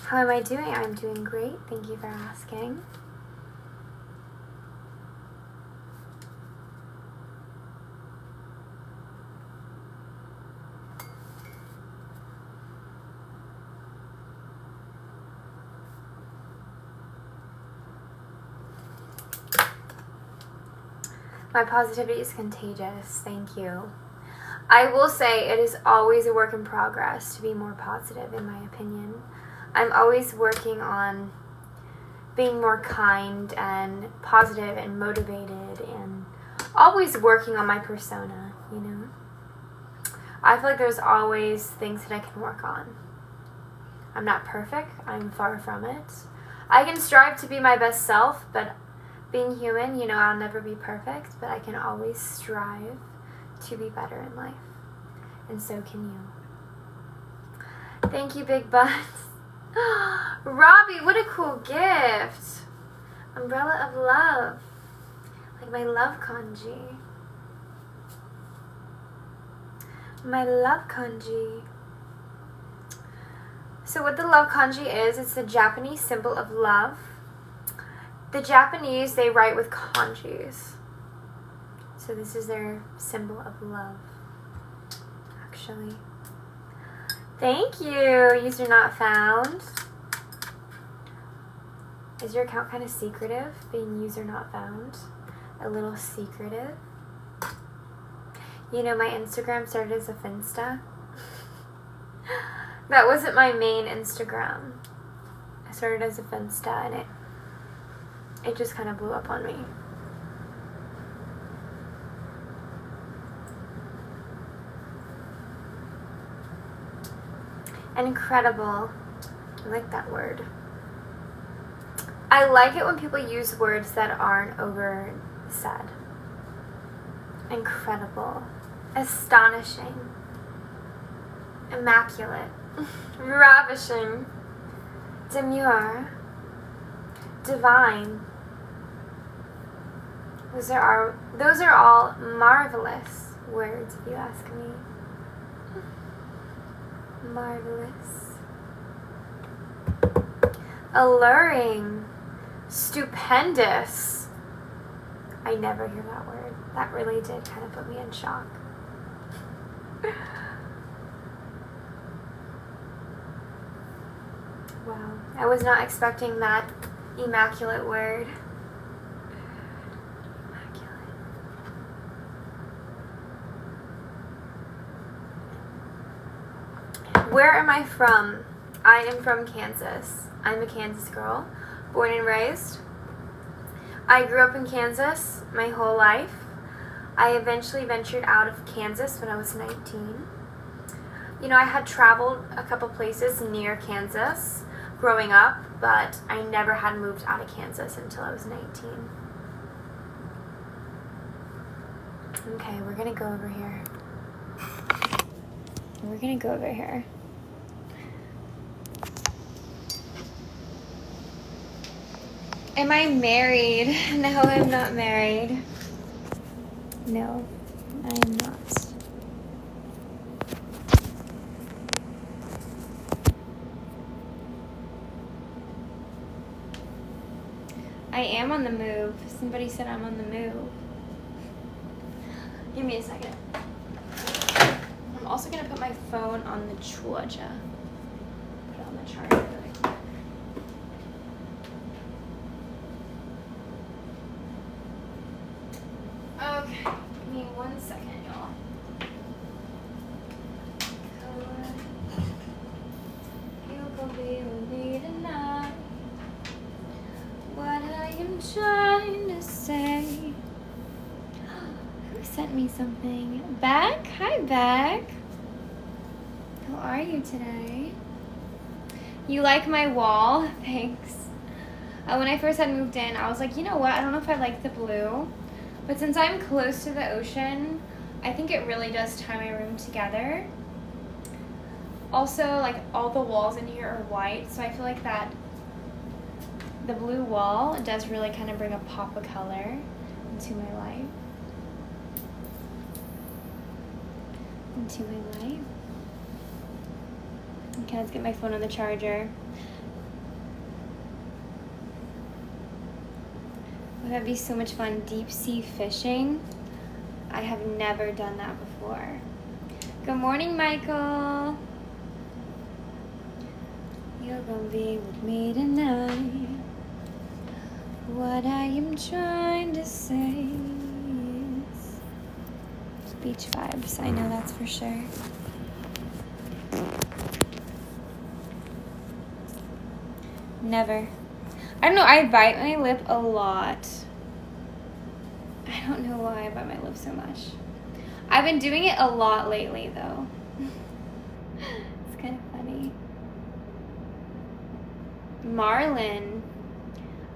How am I doing? I'm doing great. Thank you for asking. My positivity is contagious. Thank you. I will say it is always a work in progress to be more positive, in my opinion. I'm always working on being more kind and positive and motivated, and always working on my persona, you know. I feel like there's always things that I can work on. I'm not perfect. I'm far from it. I can strive to be my best self, but being human, you know, I'll never be perfect, but I can always strive to be better in life. And so can you. Thank you, Big Butts. Robbie, what a cool gift. Umbrella of love. Like my love kanji. My love kanji. So what the love kanji is, it's the Japanese symbol of love. The Japanese, they write with kanjis. So this is their symbol of love, actually. Thank you. User not found. Is your account kind of secretive, being user not found? A little secretive? You know, my Instagram started as a Finsta. That wasn't my main Instagram. I started as a Finsta, and it just kind of blew up on me. Incredible. I like that word. I like it when people use words that aren't over said. Incredible. Astonishing. Immaculate. Ravishing. Demure. Divine. Those are all marvelous words, if you ask me. Marvelous. Alluring. Stupendous. I never hear that word. That really did kind of put me in shock. Wow. I was not expecting that immaculate word. Immaculate. Where am I from? I am from Kansas. I'm a Kansas girl, born and raised. I grew up in Kansas my whole life. I eventually ventured out of Kansas when I was 19. You know, I had traveled a couple places near Kansas growing up, but I never had moved out of Kansas until I was 19. Okay, we're gonna go over here. We're gonna go over here. Am I married? No, I'm not married. No, I am not. I am on the move. Somebody said I'm on the move. Give me a second. I'm also going to put my phone on the charger. Put it on the charger really quick. Okay, give me 1 second, y'all. Yuka be with me tonight. What I am trying to say. Who sent me something? Beck? Hi, Beck. How are you today? You like my wall? Thanks. When I first had moved in, I was like, you know what? I don't know if I like the blue. But since I'm close to the ocean, I think it really does tie my room together. Also, like, all the walls in here are white, so I feel like that the blue wall does really kind of bring a pop of color into my life. Okay, let's get my phone on the charger. Oh, that'd be so much fun. Deep sea fishing. I have never done that before. Good morning, Michael. You're gonna be with me tonight. What I am trying to say. Beach vibes, I know that's for sure. Never. I don't know, I bite my lip a lot. I don't know why I bite my lip so much. I've been doing it a lot lately, though. It's kind of funny. Marlin.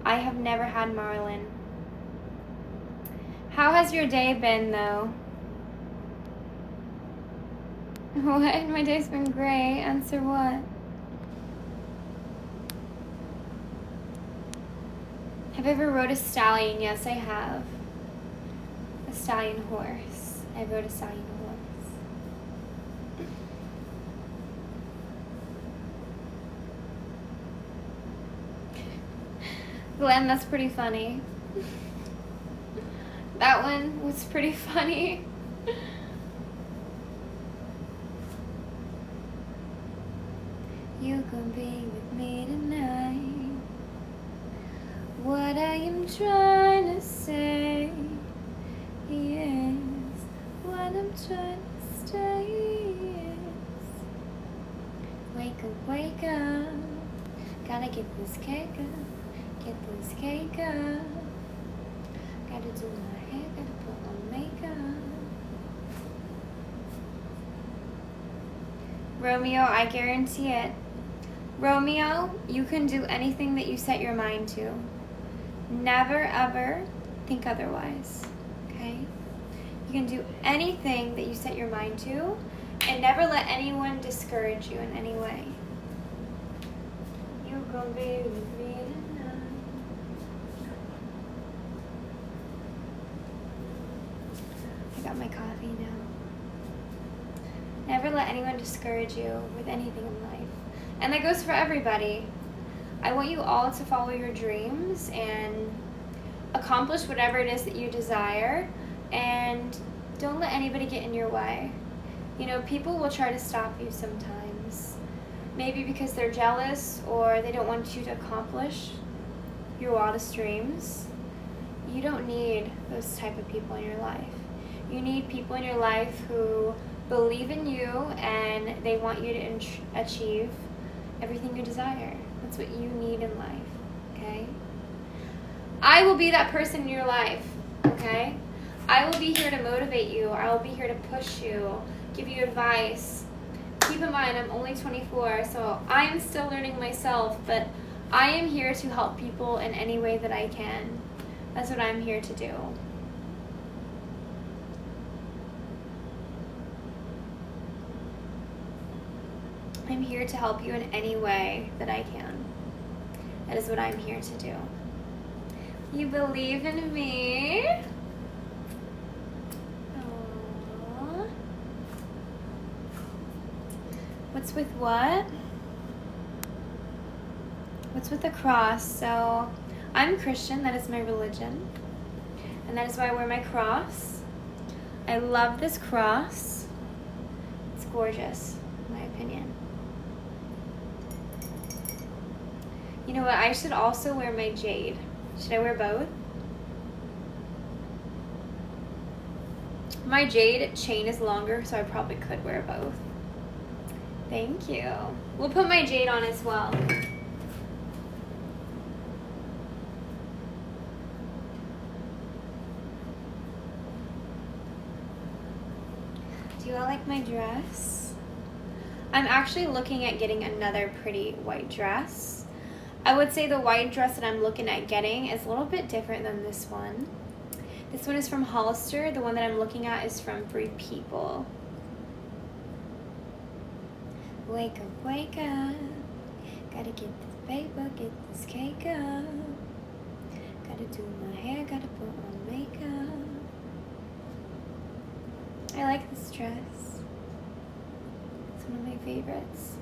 I have never had marlin. How has your day been, though? What? My day's been great. Answer what? Have I ever rode a stallion? Yes, I have. A stallion horse. I rode a stallion horse. Glenn, that's pretty funny. That one was pretty funny. You can be with me tonight. What I am trying to say is what I'm trying to say is wake up. Gotta get this cake up. Get this cake up. Gotta do my hair, gotta put on makeup. Romeo, I guarantee it. Romeo, you can do anything that you set your mind to. Never ever think otherwise, okay? You can do anything that you set your mind to, and never let anyone discourage you in any way. You gonna be with me tonight. I got my coffee now. Never let anyone discourage you with anything in life. And that goes for everybody. I want you all to follow your dreams and accomplish whatever it is that you desire, and don't let anybody get in your way. You know, people will try to stop you sometimes. Maybe because they're jealous or they don't want you to accomplish your wildest dreams. You don't need those type of people in your life. You need people in your life who believe in you and they want you to achieve everything you desire. That's what you need in life, okay? I will be that person in your life, okay? I will be here to motivate you. I will be here to push you, give you advice. Keep in mind, I'm only 24, so I am still learning myself, but I am here to help people in any way that I can. That's what I'm here to do. I'm here to help you in any way that I can. That is what I'm here to do. You believe in me? Aww. What's with what? What's with the cross? So, I'm Christian. That is my religion. And that is why I wear my cross. I love this cross. It's gorgeous, in my opinion. You know what? I should also wear my jade. Should I wear both? My jade chain is longer, so I probably could wear both. Thank you. We'll put my jade on as well. Do you all like my dress? I'm actually looking at getting another pretty white dress. I would say the white dress that I'm looking at getting is a little bit different than this one. This one is from Hollister. The one that I'm looking at is from Free People. Wake up. Gotta get this paper, get this cake up. Gotta do my hair, gotta put on makeup. I like this dress. It's one of my favorites.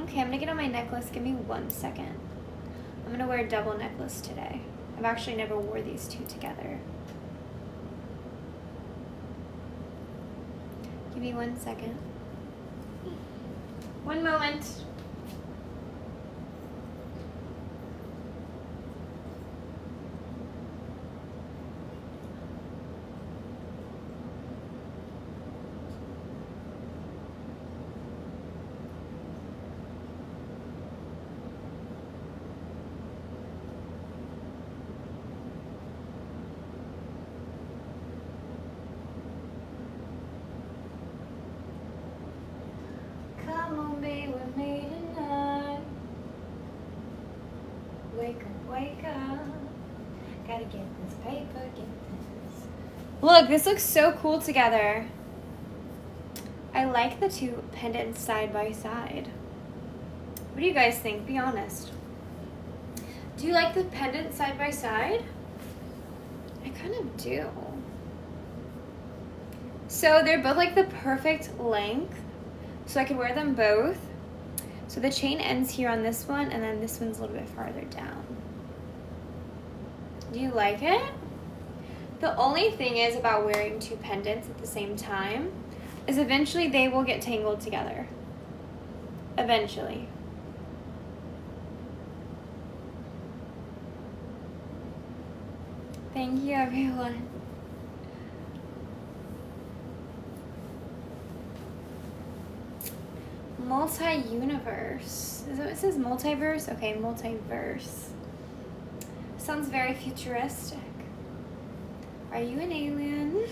Okay, I'm gonna get on my necklace. Give me 1 second. I'm gonna wear a double necklace today. I've actually never wore these two together. Give me 1 second. One moment. wake up. Gotta get this paper, get this. Look, this looks so cool together. I like the two pendants side by side. What do you guys think? Be honest. Do you like the pendant side by side? I kind of do. So they're both like the perfect length. So I could wear them both. So the chain ends here on this one, and then this one's a little bit farther down. Do you like it? The only thing is about wearing two pendants at the same time is eventually they will get tangled together. Eventually. Thank you, everyone. Multi-universe. Is that what it says? Multiverse? Okay, multiverse. Sounds very futuristic. Are you an alien?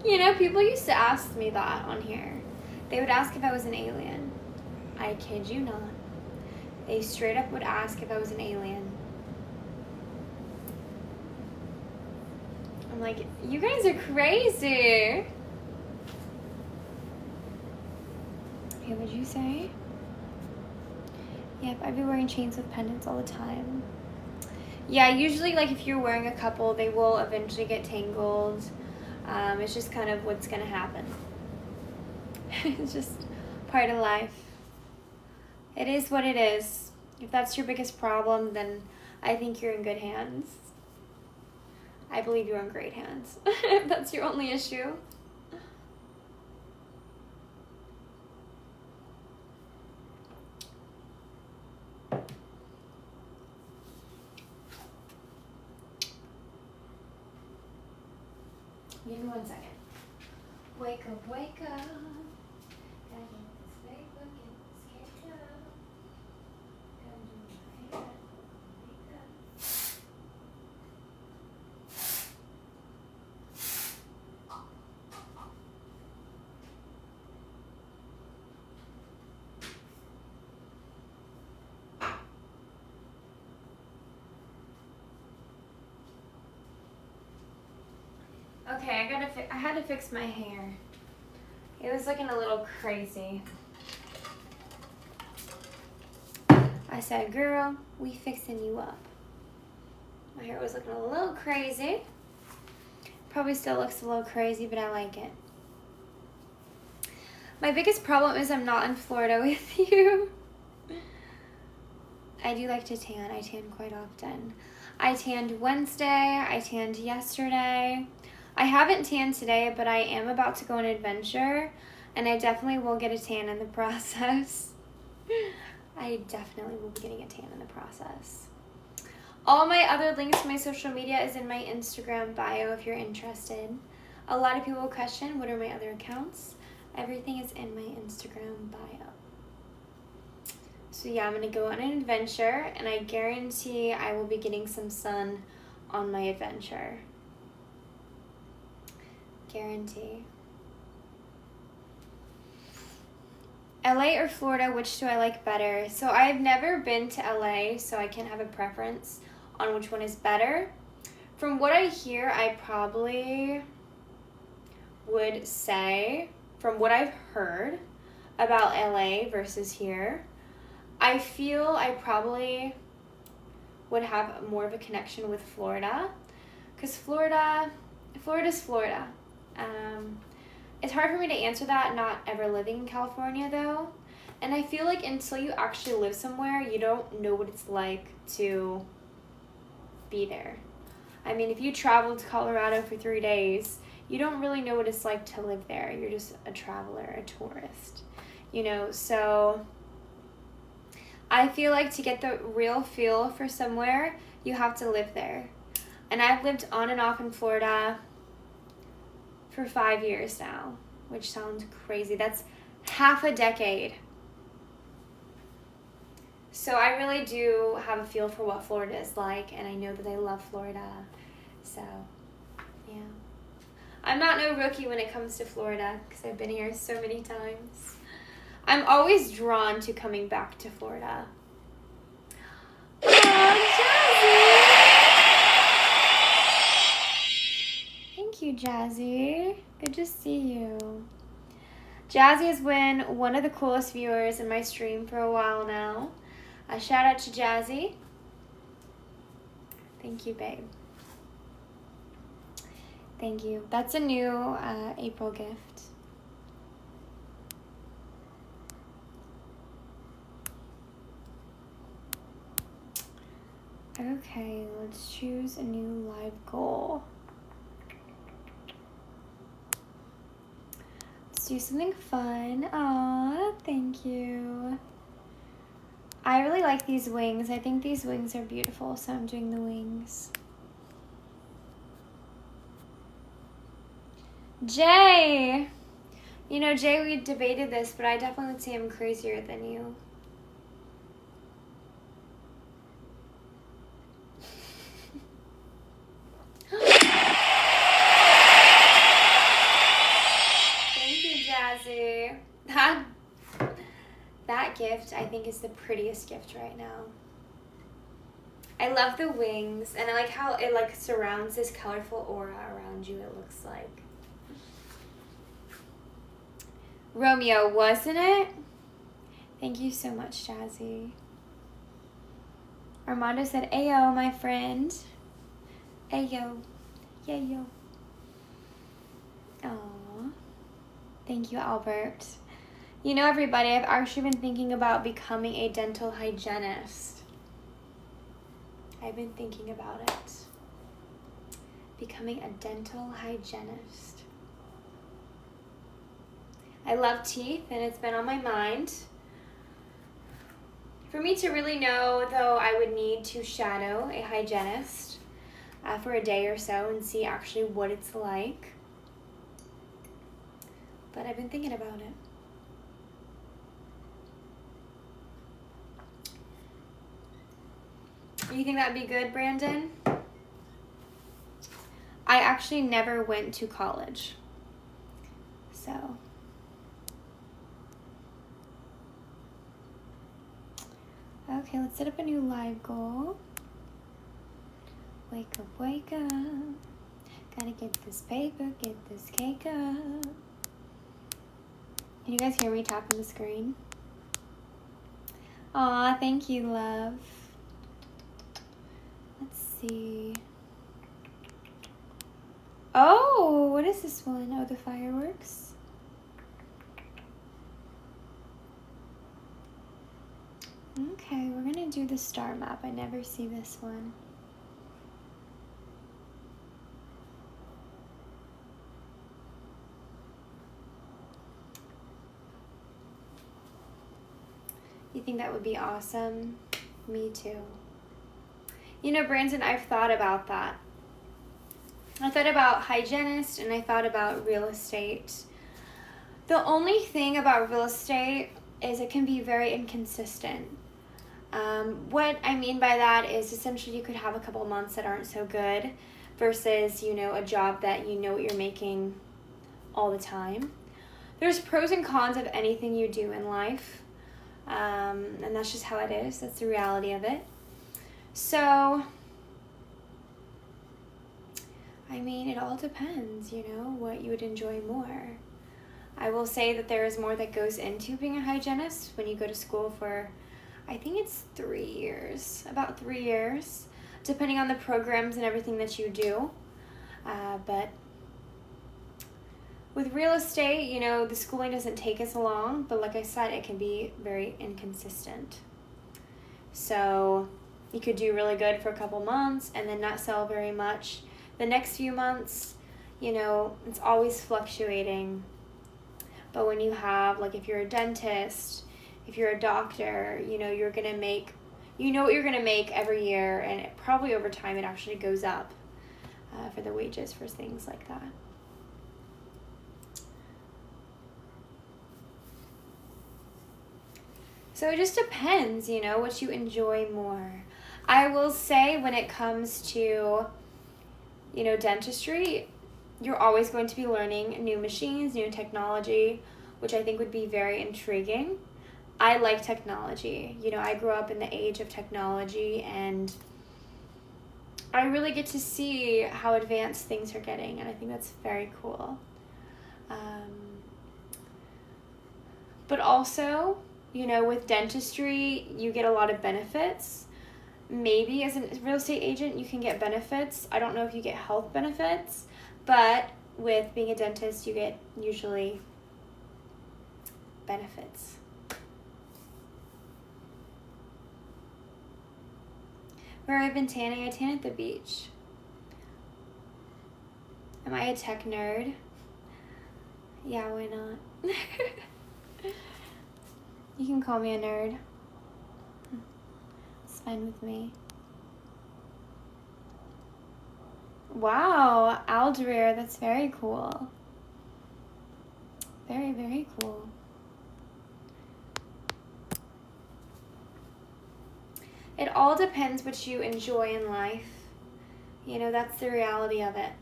You know, people used to ask me that on here. They would ask if I was an alien. I kid you not. They straight up would ask if I was an alien. I'm like, you guys are crazy. Hey, what'd you say? Yep, I'd be wearing chains with pendants all the time. Yeah, usually like if you're wearing a couple, they will eventually get tangled. It's just kind of what's gonna happen. It's just part of life. It is what it is. If that's your biggest problem, then I think you're in good hands. I believe you're in great hands. If that's your only issue. Give me 1 second. Wake up, wake up. Gotta get this paper, get this cake up. Gotta do my hair, makeup. Okay, I had to fix my hair. It was looking a little crazy. I said, girl, we fixing you up. My hair was looking a little crazy. Probably still looks a little crazy, but I like it. My biggest problem is I'm not in Florida with you. I do like to tan. I tan quite often. I tanned Wednesday. I tanned yesterday. I haven't tanned today, but I am about to go on an adventure, and I definitely will get a tan in the process. I definitely will be getting a tan in the process. All my other links to my social media is in my Instagram bio if you're interested. A lot of people question, what are my other accounts? Everything is in my Instagram bio. So yeah, I'm going to go on an adventure, and I guarantee I will be getting some sun on my adventure. Guarantee. LA or Florida, which do I like better? So I've never been to LA, so I can't have a preference on which one is better. From what I hear, I probably would say, from what I've heard about LA versus here, I feel I probably would have more of a connection with Florida, because Florida's Florida. It's hard for me to answer that, not ever living in California though. And I feel like until you actually live somewhere, you don't know what it's like to be there. I mean, if you travel to Colorado for 3 days, you don't really know what it's like to live there. You're just a traveler, a tourist, you know? So I feel like to get the real feel for somewhere, you have to live there. And I've lived on and off in Florida for 5 years now, which sounds crazy. That's half a decade. So I really do have a feel for what Florida is like, and I know that I love Florida. So, yeah. I'm not no rookie when it comes to Florida, because I've been here so many times. I'm always drawn to coming back to Florida. Oh, you, Jazzy. Good to see you. Jazzy has been one of the coolest viewers in my stream for a while now. A shout out to Jazzy. Thank you, babe. Thank you. That's a new April gift. Okay, let's choose a new live goal. Let's do something fun. Aw, thank you. I really like these wings. I think these wings are beautiful, so I'm doing the wings. Jay! You know, Jay, we debated this, but I definitely would say I'm crazier than you. Thank you, Jazzy. That gift, I think, is the prettiest gift right now. I love the wings, and I like how it like surrounds this colorful aura around you, it looks like. Romeo, wasn't it? Thank you so much, Jazzy. Armando said, Ayo, my friend. Ayo. Yayo. Aww. Thank you, Albert. You know, everybody, I've actually been thinking about becoming a dental hygienist. I've been thinking about it. Becoming a dental hygienist. I love teeth, and it's been on my mind. For me to really know, though, I would need to shadow a hygienist for a day or so and see actually what it's like. But I've been thinking about it. You think that'd be good, Brandon? I actually never went to college. So. Okay, let's set up a new live goal. Wake up, wake up. Gotta get this paper, get this cake up. Can you guys hear me tapping the screen? Aw, thank you, love. Let's see. Oh, what is this one? Oh, the fireworks. Okay, we're gonna do the star map. I never see this one. You think that would be awesome? Me too. You know, Brandon, I've thought about that. I thought about hygienist and I thought about real estate. The only thing about real estate is it can be very inconsistent. What I mean by that is essentially you could have a couple months that aren't so good versus, you know, a job that you know what you're making all the time. There's pros and cons of anything you do in life. And that's just how it is. That's the reality of it. So, I mean, it all depends, you know, what you would enjoy more. I will say that there is more that goes into being a hygienist when you go to school for, I think it's 3 years, about 3 years, depending on the programs and everything that you do. But with real estate, you know, the schooling doesn't take as long, but like I said, it can be very inconsistent. So you could do really good for a couple months and then not sell very much. The next few months, you know, it's always fluctuating. But when you have, like if you're a dentist, if you're a doctor, you know, you're going to make, you know what you're going to make every year, and it, probably over time it actually goes up for the wages for things like that. So it just depends, you know, what you enjoy more. I will say when it comes to, you know, dentistry, you're always going to be learning new machines, new technology, which I think would be very intriguing. I like technology. You know, I grew up in the age of technology, and I really get to see how advanced things are getting, and I think that's very cool. But also, you know, with dentistry, you get a lot of benefits. Maybe as a real estate agent, you can get benefits. I don't know if you get health benefits, but with being a dentist, you get usually benefits. Where I've been tanning, I tan at the beach. Am I a tech nerd? Yeah, why not? You can call me a nerd. It's fine with me. Wow, Alderir, that's very cool. Very, very cool. It all depends what you enjoy in life. You know, that's the reality of it.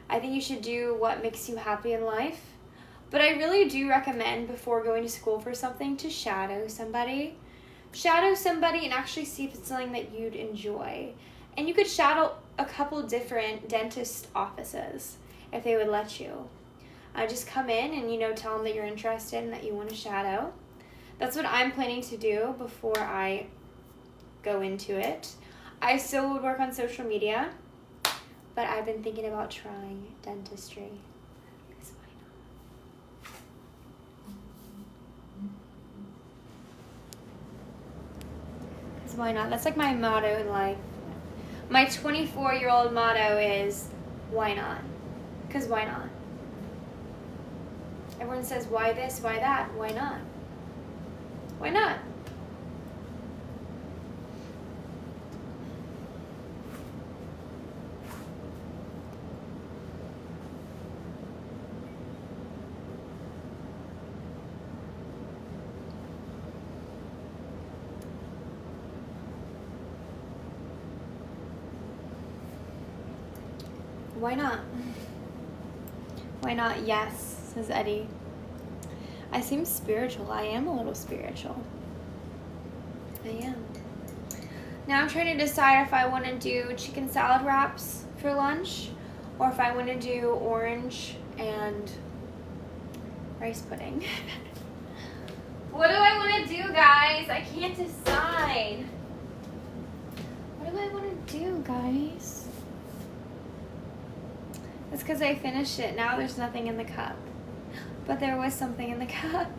I think you should do what makes you happy in life. But I really do recommend before going to school for something to shadow somebody. Shadow somebody and actually see if it's something that you'd enjoy. And you could shadow a couple different dentist offices if they would let you. Just come in and, you know, tell them that you're interested and that you want to shadow. That's what I'm planning to do before I go into it. I still would work on social media, but I've been thinking about trying dentistry. So why not? That's like my motto in life. My 24-year-old motto is, why not? Because why not? Everyone says, why this, why that? Why not? Why not? Why not? Why not? Yes, says Eddie. I seem spiritual. I am a little spiritual. I am. Now I'm trying to decide if I want to do chicken salad wraps for lunch or if I want to do orange and rice pudding. What do I want to do, guys? I can't decide. What do I want to do, guys? It's because I finished it. Now there's nothing in the cup. But there was something in the cup.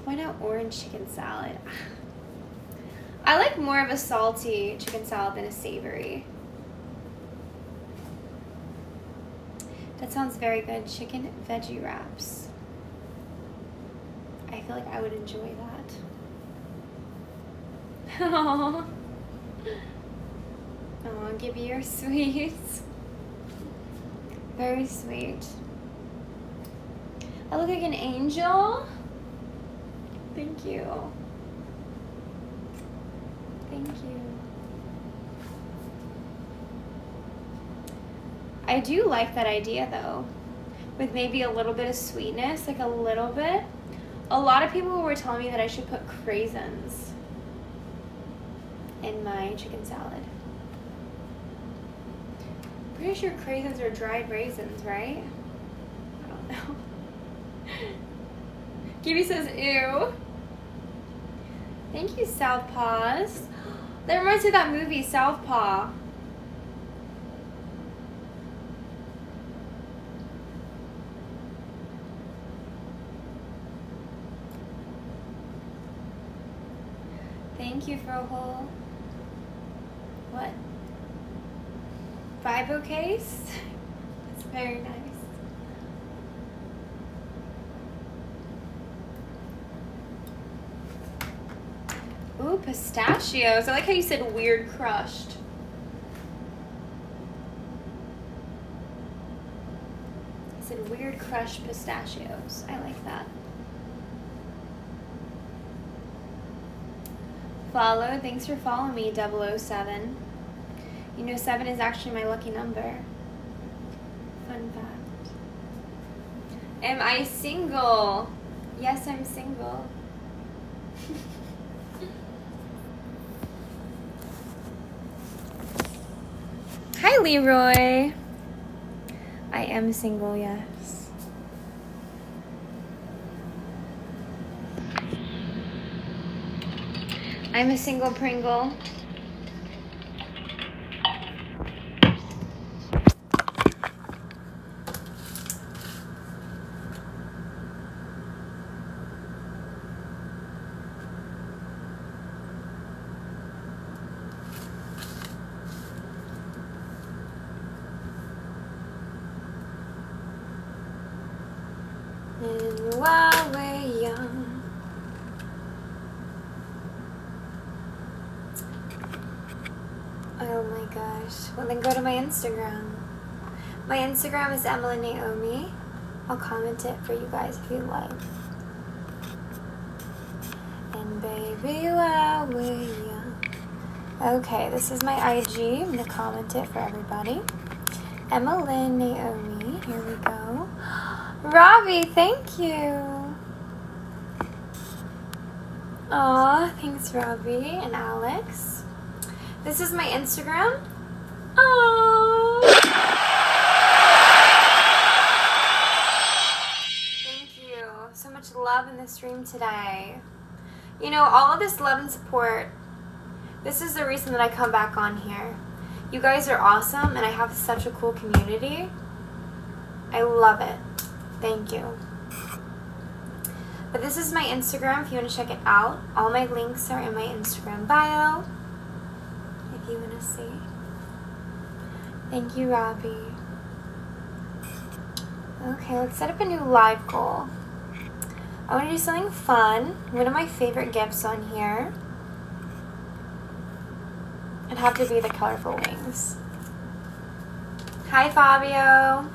Why not orange chicken salad? I like more of a salty chicken salad than a savory. That sounds very good. Chicken veggie wraps. I feel like I would enjoy that. Aww. Oh, Gibby, you're sweet. Very sweet. I look like an angel. Thank you. Thank you. I do like that idea though, with maybe a little bit of sweetness, like a little bit. A lot of people were telling me that I should put craisins in my chicken salad. Pretty sure craisins are dried raisins, right? I don't know. Gibby says, ew. Thank you, Southpaws. That reminds me of that movie, Southpaw. Thank you for a whole... What? 5 bouquets? That's very nice. Ooh, pistachios. I like how you said weird crushed. I said weird crushed pistachios. I like that. Follow. Thanks for following me, 007. You know, 7 is actually my lucky number. Fun fact. Am I single? Yes, I'm single. Hi, Leroy. I am single, yes. I'm a single Pringle. And while we're young, oh my gosh. Well, then go to my Instagram. My Instagram is emmalynnaomi. I'll comment it for you guys if you like. And baby, while we're young. Okay, this is my IG. I'm gonna comment it for everybody. emmalynnaomi. Here we go. Robbie, thank you. Aw, thanks Robbie and Alex. This is my Instagram. Aww. Thank you. So much love in the stream today. You know, all of this love and support, this is the reason that I come back on here. You guys are awesome and I have such a cool community. I love it. Thank you. But this is my Instagram if you want to check it out. All my links are in my Instagram bio if you want to see. Thank you, Robbie. Okay, let's set up a new live goal. I want to do something fun. One of my favorite gifts on here. It'd have to be the colorful wings. Hi, Fabio.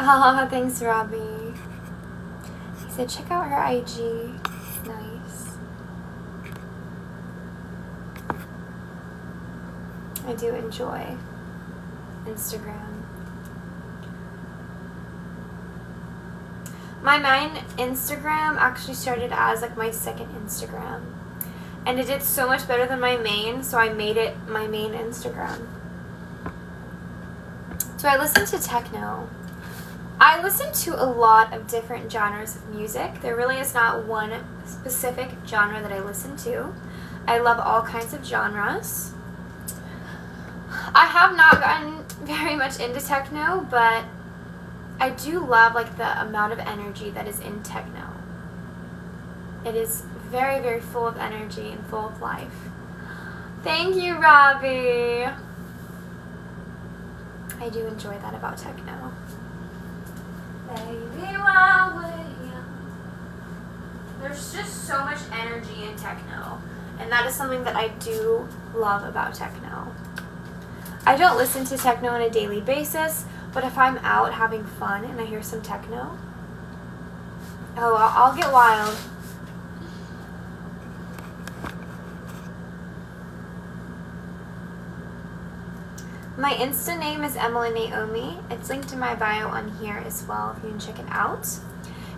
Oh, thanks, Robbie. He said, check out her IG. It's nice. I do enjoy Instagram. My main Instagram actually started as like my second Instagram. And it did so much better than my main, so I made it my main Instagram. So I listen to techno. I listen to a lot of different genres of music. There really is not one specific genre that I listen to. I love all kinds of genres. I have not gotten very much into techno, but I do love like the amount of energy that is in techno. It is very, very full of energy and full of life. Thank you, Robbie. I do enjoy that about techno. Baby, while we're young. There's just so much energy in techno, and that is something that I do love about techno. I don't listen to techno on a daily basis, but if I'm out having fun and I hear some techno, oh, I'll get wild. My Insta name is emmalynnaomi. It's linked in my bio on here as well if you can check it out.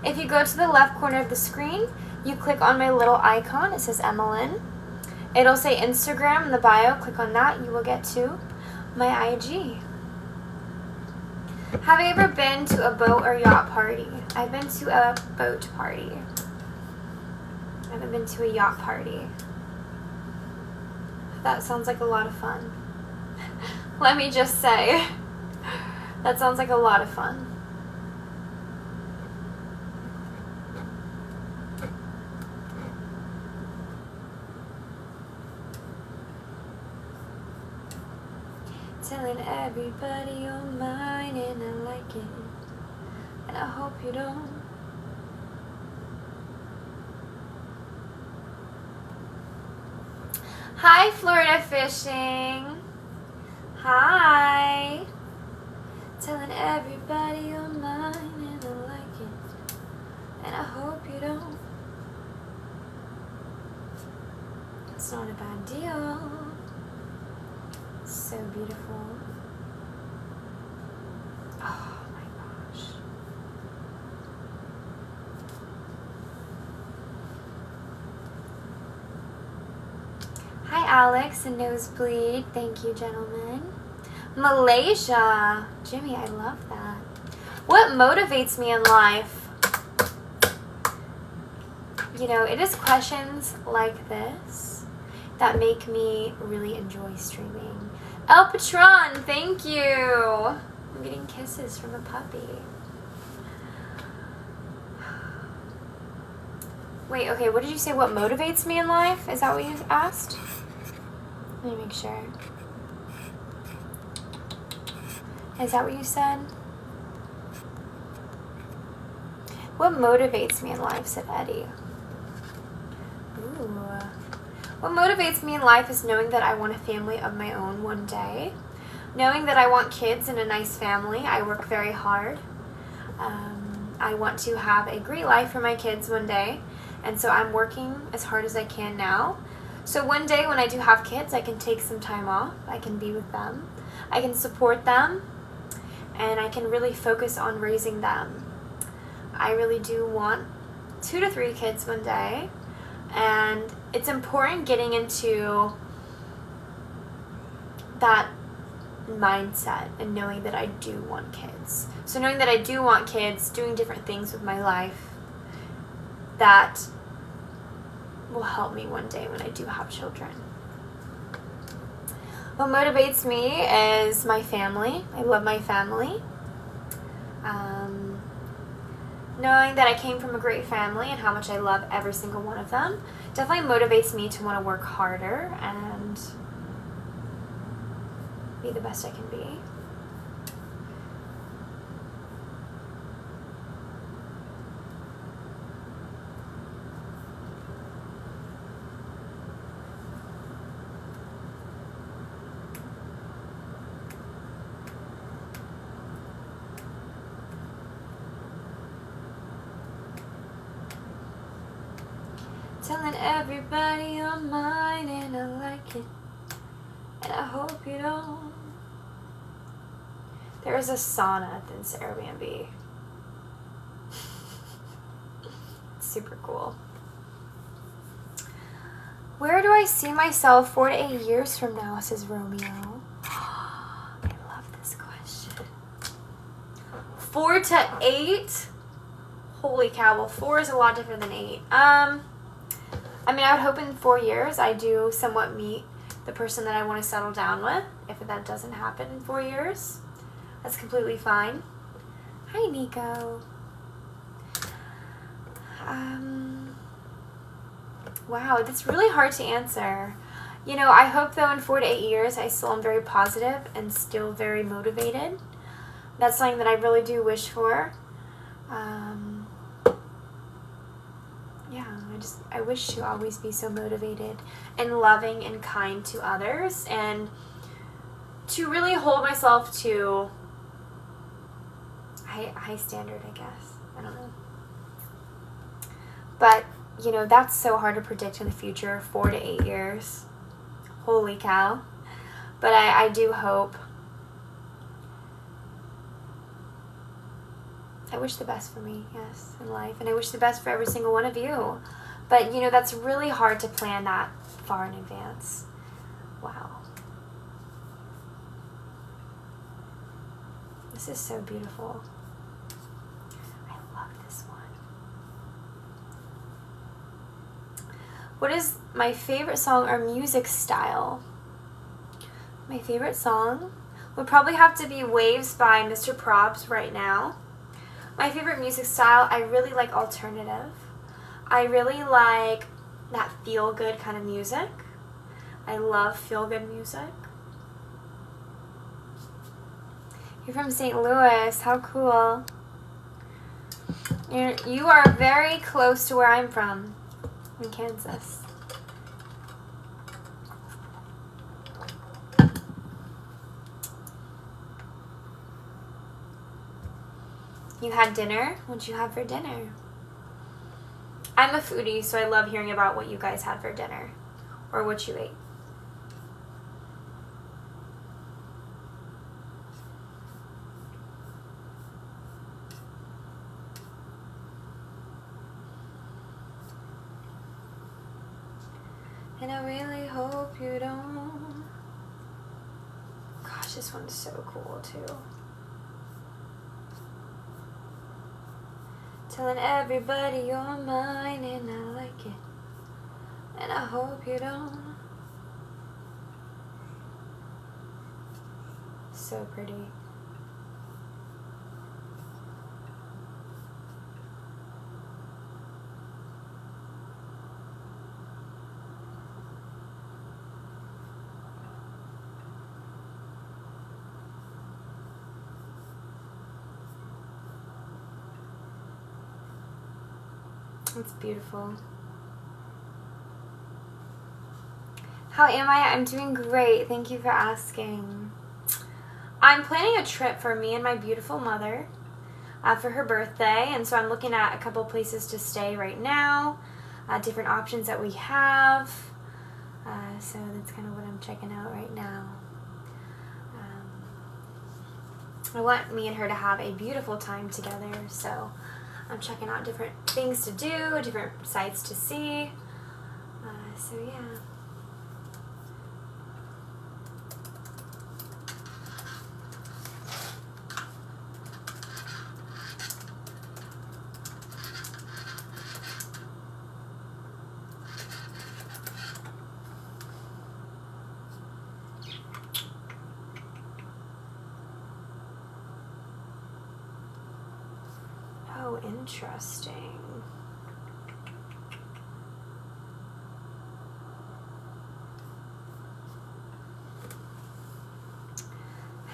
If you go to the left corner of the screen, you click on my little icon. It says Emmalyn. It'll say Instagram in the bio. Click on that. You will get to my IG. Have you ever been to a boat or yacht party? I've been to a boat party. I haven't been to a yacht party. That sounds like a lot of fun. Let me just say, that sounds like a lot of fun. Telling everybody you're mine and I like it, and I hope you don't. Hi, Florida Fishing. Hi. Telling everybody you're mine and I like it, and I hope you don't. It's not a bad deal. So beautiful. Oh my gosh. Hi Alex and Nosebleed. Thank you, gentlemen. Malaysia. Jimmy, I love that. What motivates me in life? You know, it is questions like this that make me really enjoy streaming. El Patron, thank you. I'm getting kisses from a puppy. Wait, okay, what did you say? What motivates me in life? Is that what you asked? Let me make sure. Is that what you said? What motivates me in life, said Eddie. Ooh. What motivates me in life is knowing that I want a family of my own one day. Knowing that I want kids and a nice family. I work very hard. I want to have a great life for my kids one day. And so I'm working as hard as I can now. So one day when I do have kids, I can take some time off. I can be with them. I can support them. And I can really focus on raising them. I really do want 2 to 3 kids one day. And it's important getting into that mindset and knowing that I do want kids. So knowing that I do want kids, doing different things with my life that will help me one day when I do have children. What motivates me is my family. I love my family. Knowing that I came from a great family and how much I love every single one of them definitely motivates me to want to work harder and be the best I can be. Telling everybody you're mine and I like it. And I hope you don't. There is a sauna at this Airbnb. It's super cool. Where do I see myself 4 to 8 years from now, says Romeo. I love this question. 4 to 8? Holy cow, well 4 is a lot different than 8. I mean, I would hope in 4 years I do somewhat meet the person that I want to settle down with. If that doesn't happen in 4 years, that's completely fine. Hi, Nico. Wow, that's really hard to answer. You know, I hope though in 4 to 8 years I still am very positive and still very motivated. That's something that I really do wish for. I wish to always be so motivated and loving and kind to others and to really hold myself to high standard, I guess. I don't know. But, you know, that's so hard to predict in the future, 4 to 8 years. Holy cow. But I do hope. I wish the best for me, yes, in life. And I wish the best for every single one of you. But, you know, that's really hard to plan that far in advance. Wow. This is so beautiful. I love this one. What is my favorite song or music style? My favorite song would probably have to be Waves by Mr. Probs right now. My favorite music style, I really like alternative. I really like that feel-good kind of music. I love feel-good music. You're from St. Louis. How cool. You are very close to where I'm from, in Kansas. You had dinner? What'd you have for dinner? I'm a foodie, so I love hearing about what you guys had for dinner or what you ate. And I really hope you don't. Gosh, this one's so cool too. Telling everybody you're mine and I like it. And I hope you don't. So pretty. It's beautiful. How am I? I'm doing great. Thank you for asking. I'm planning a trip for me and my beautiful mother for her birthday, and so I'm looking at a couple places to stay right now, different options that we have. So that's kind of what I'm checking out right now. I want me and her to have a beautiful time together, so I'm checking out different things to do, different sites to see. So yeah. Oh, interesting.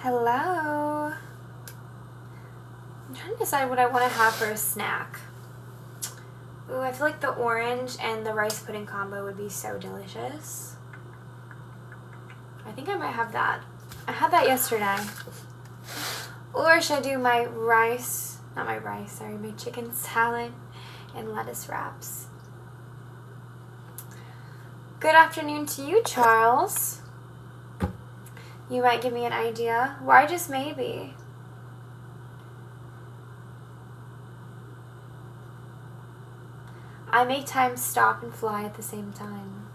Hello. I'm trying to decide what I want to have for a snack. Ooh, I feel like the orange and the rice pudding combo would be so delicious. I think I might have that. I had that yesterday. Or should I do my rice, not my rice, sorry, my chicken salad and lettuce wraps. Good afternoon to you, Charles. You might give me an idea. Why just maybe? I make time stop and fly at the same time.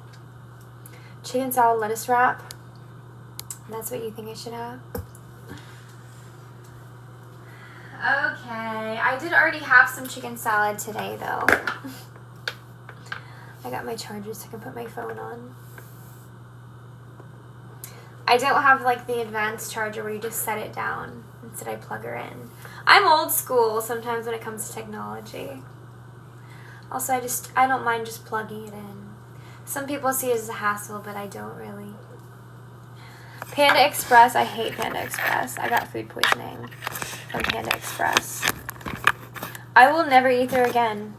Chicken salad, lettuce wrap. That's what you think I should have? Okay. I did already have some chicken salad today, though. I got my charger so I can put my phone on. I don't have like the advanced charger where you just set it down. Instead I plug her in. I'm old school sometimes when it comes to technology. Also, I don't mind just plugging it in. Some people see it as a hassle, but I don't really. Panda Express, I hate Panda Express. I got food poisoning from Panda Express. I will never eat there again.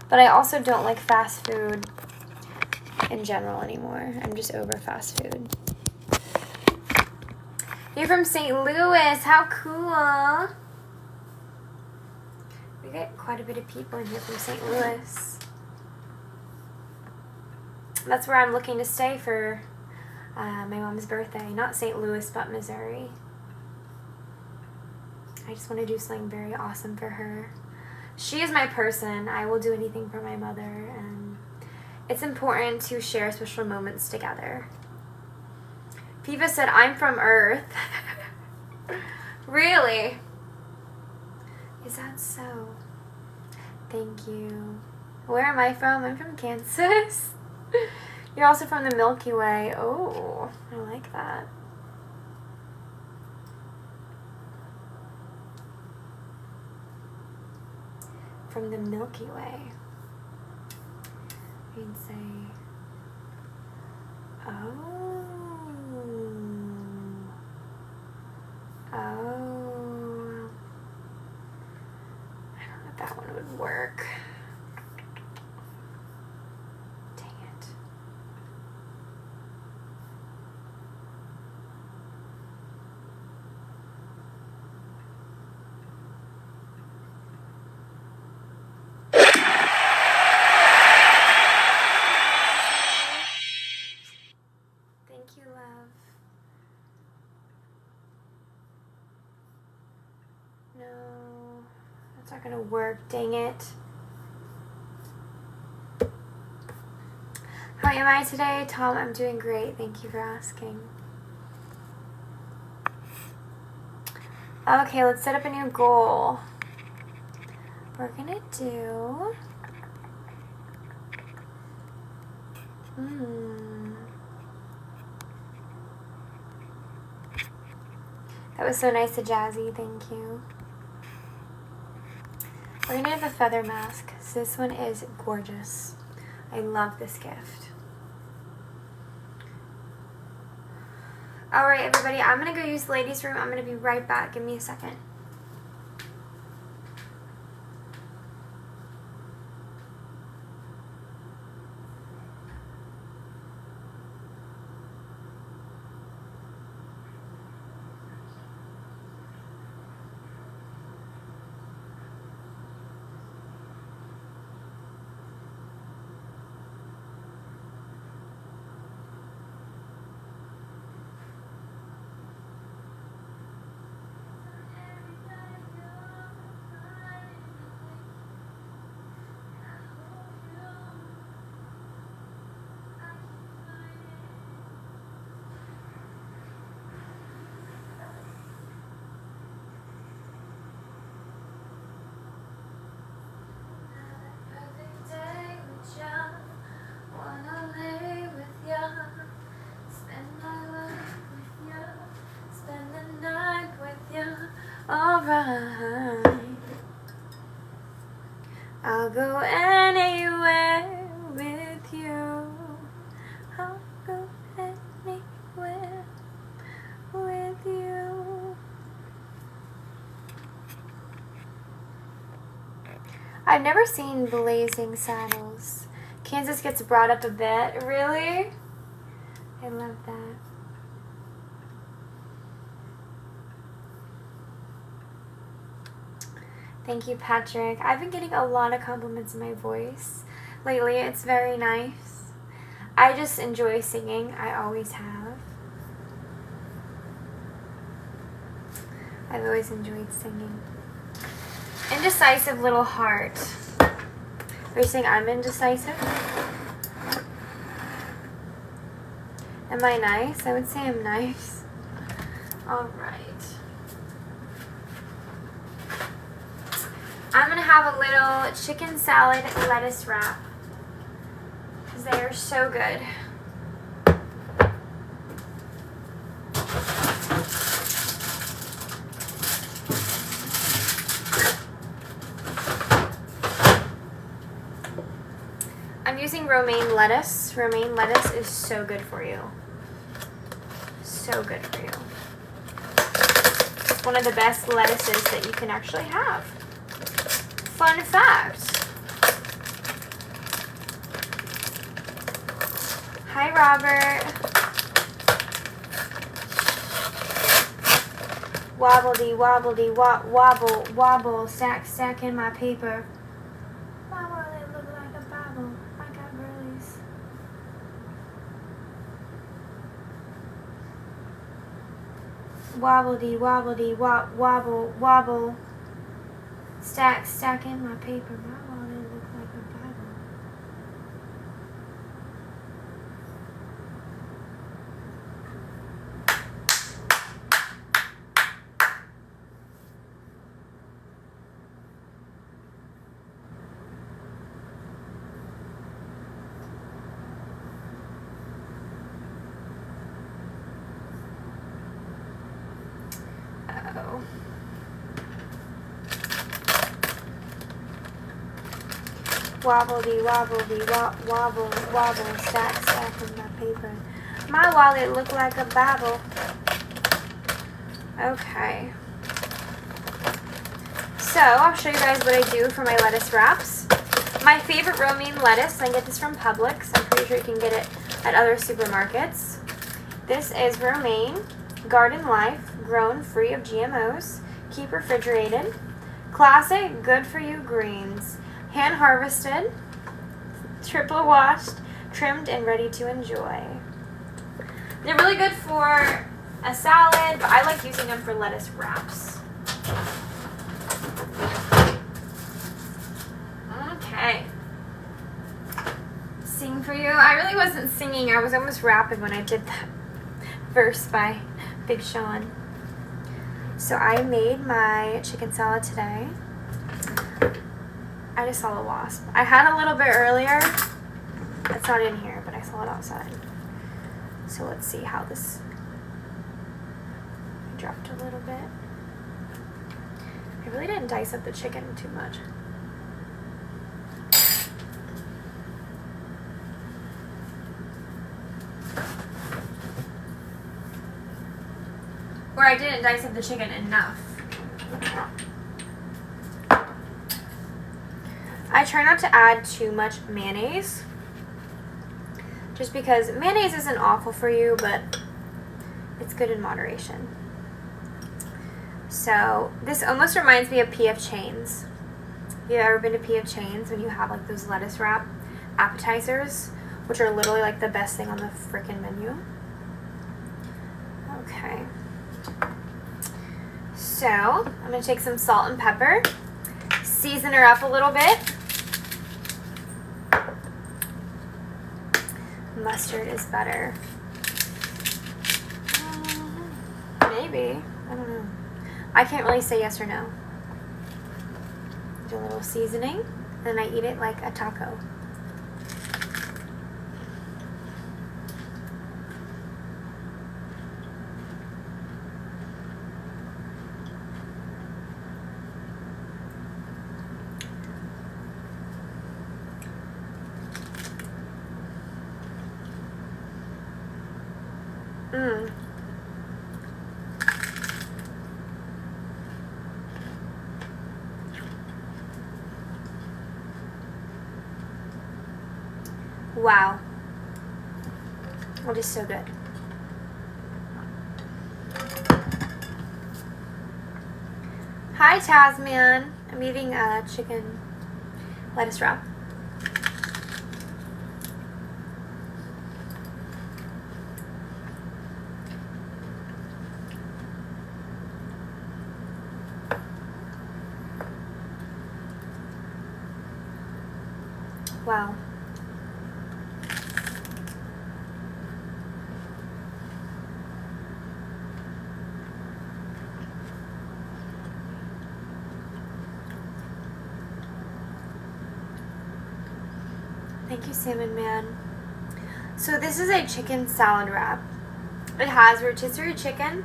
But I also don't like fast food in general anymore. I'm just over fast food. You're from St. Louis. How cool. We get quite a bit of people in here from St. Louis. That's where I'm looking to stay for my mom's birthday. Not St. Louis, but Missouri. I just want to do something very awesome for her. She is my person. I will do anything for my mother, and it's important to share special moments together. Piva said, I'm from Earth. Really? Is that so? Thank you. Where am I from? I'm from Kansas. You're also from the Milky Way. Oh, I like that. From the Milky Way. You can say, oh. Oh. I don't know if that one would work. Dang it. Thank you, love. No, that's not gonna work, dang it. How am I today? Tom, I'm doing great. Thank you for asking. Okay, let's set up a new goal. We're gonna do... That was so nice to Jazzy, thank you. We're gonna do the feather mask. So this one is gorgeous. I love this gift. Alright everybody, I'm gonna go use the ladies' room. I'm gonna be right back. Give me a second. Alright, I'll go anywhere with you. I'll go anywhere with you. I've never seen blazing saddles. Kansas gets brought up a bit. Really? I love that. Thank you, Patrick. I've been getting a lot of compliments on my voice lately. It's very nice. I just enjoy singing. I always have. I've always enjoyed singing. Indecisive little heart. Are you saying I'm indecisive? Am I nice? I would say I'm nice. All right. I'm going to have a little chicken salad lettuce wrap because they are so good. I'm using romaine lettuce. Romaine lettuce is so good for you. So good for you. It's one of the best lettuces that you can actually have. Fun fact. Hi, Robert. Wobbledy, wobbledy, wobble, wobble, stack in my paper. Why will it look like a Bible? I got girlies. Wobbledy, wobbledy, wobble, wobble. Stack in my paper. My wallet look like a Bible. Uh-oh. Wobbledy, wobbledy, wobble, wobble, stack in my paper. My wallet look like a Bible. Okay. So, I'll show you guys what I do for my lettuce wraps. My favorite romaine lettuce, I get this from Publix. I'm pretty sure you can get it at other supermarkets. This is romaine, garden life, grown free of GMOs, keep refrigerated. Classic, good for you greens. Hand harvested, triple washed, trimmed, and ready to enjoy. They're really good for a salad, but I like using them for lettuce wraps. Okay. Sing sing for you. I really wasn't singing. I was almost rapping when I did that verse by Big Sean. So I made my chicken salad today. I just saw a wasp. I had a little bit earlier. It's not in here, but I saw it outside. So let's see how this dropped a little bit. I really didn't dice up the chicken too much. Or I didn't dice up the chicken enough. I try not to add too much mayonnaise, just because mayonnaise isn't awful for you, but it's good in moderation. So this almost reminds me of P.F. Chang's. Have you ever been to P.F. Chang's when you have like those lettuce wrap appetizers, which are literally like the best thing on the freaking menu? Okay. So I'm going to take some salt and pepper, season her up a little bit. Mustard is better. Maybe. I don't know. I can't really say yes or no. Do a little seasoning, and I eat it like a taco. Wow. It is so good. Hi, Tasman. I'm eating a chicken lettuce wrap. Wow. Thank you, Salmon Man. So this is a chicken salad wrap. It has rotisserie chicken,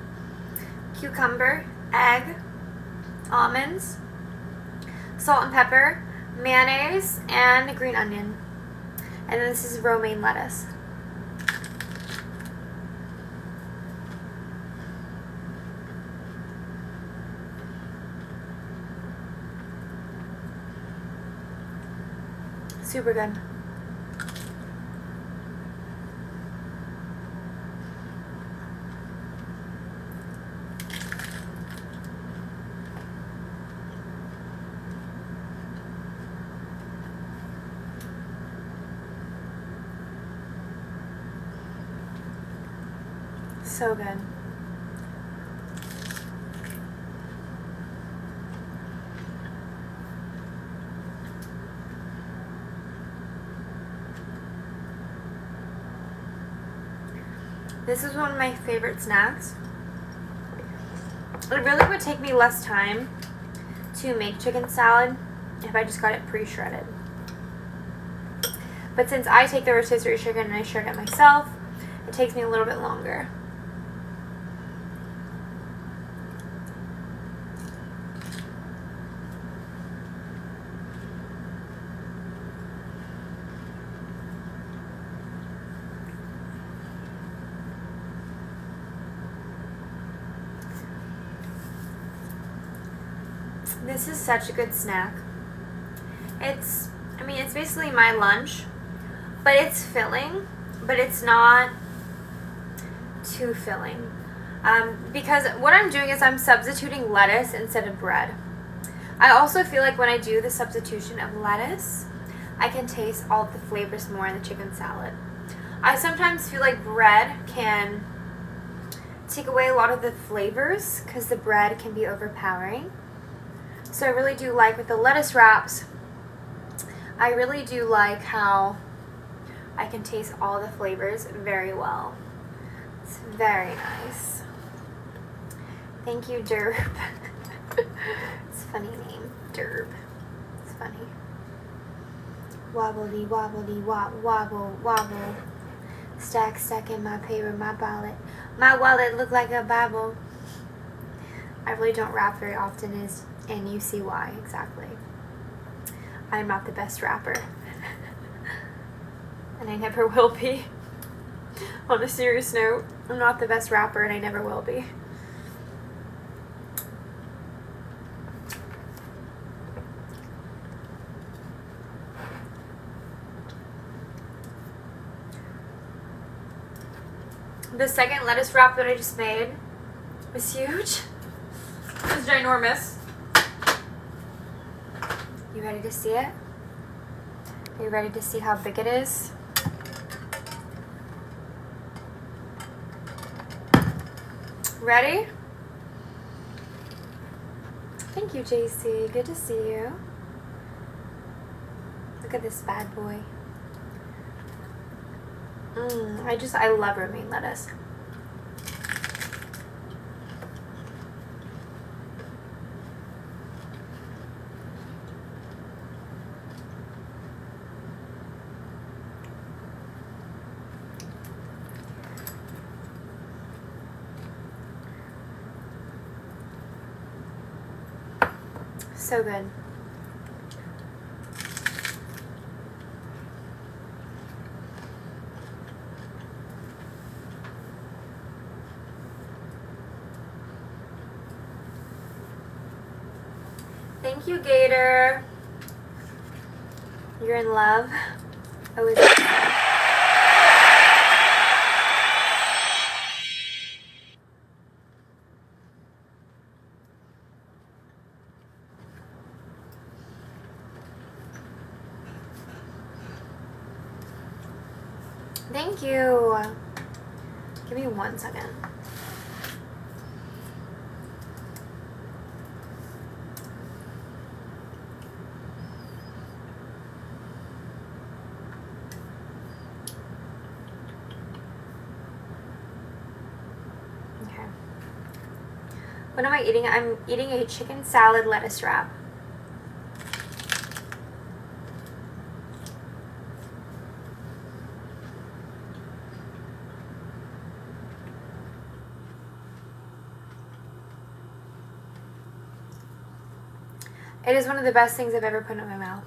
cucumber, egg, almonds, salt and pepper, mayonnaise, and a green onion. And then this is romaine lettuce. Super good. So good. This is one of my favorite snacks. It really would take me less time to make chicken salad if I just got it pre-shredded. But since I take the rotisserie chicken and I shred it myself, it takes me a little bit longer. This is such a good snack. It's basically my lunch, but it's filling, but it's not too filling. Because what I'm doing is I'm substituting lettuce instead of bread. I also feel like when I do the substitution of lettuce, I can taste all of the flavors more in the chicken salad. I sometimes feel like bread can take away a lot of the flavors because the bread can be overpowering. So I really do like with the lettuce wraps, I really do like how I can taste all the flavors very well. It's very nice. Thank you, Derb. It's a funny name, Derb. It's funny. Wobbly, wobbly, wobble, wobble. Stack, stack in my paper, my wallet. My wallet look like a Bible. I really don't rap very often, and you see why, exactly. I'm not the best rapper. And I never will be. On a serious note, I'm not the best rapper, and I never will be. The second lettuce wrap that I just made was huge. It was ginormous. You ready to see it? Are you ready to see how big it is? Ready? Thank you, JC. Good to see you. Look at this bad boy. I love romaine lettuce. So good. Thank you, Gator. You're in love. Oh, is it? Thank you. Give me 1 second. Okay. What am I eating? I'm eating a chicken salad lettuce wrap. It is one of the best things I've ever put in my mouth.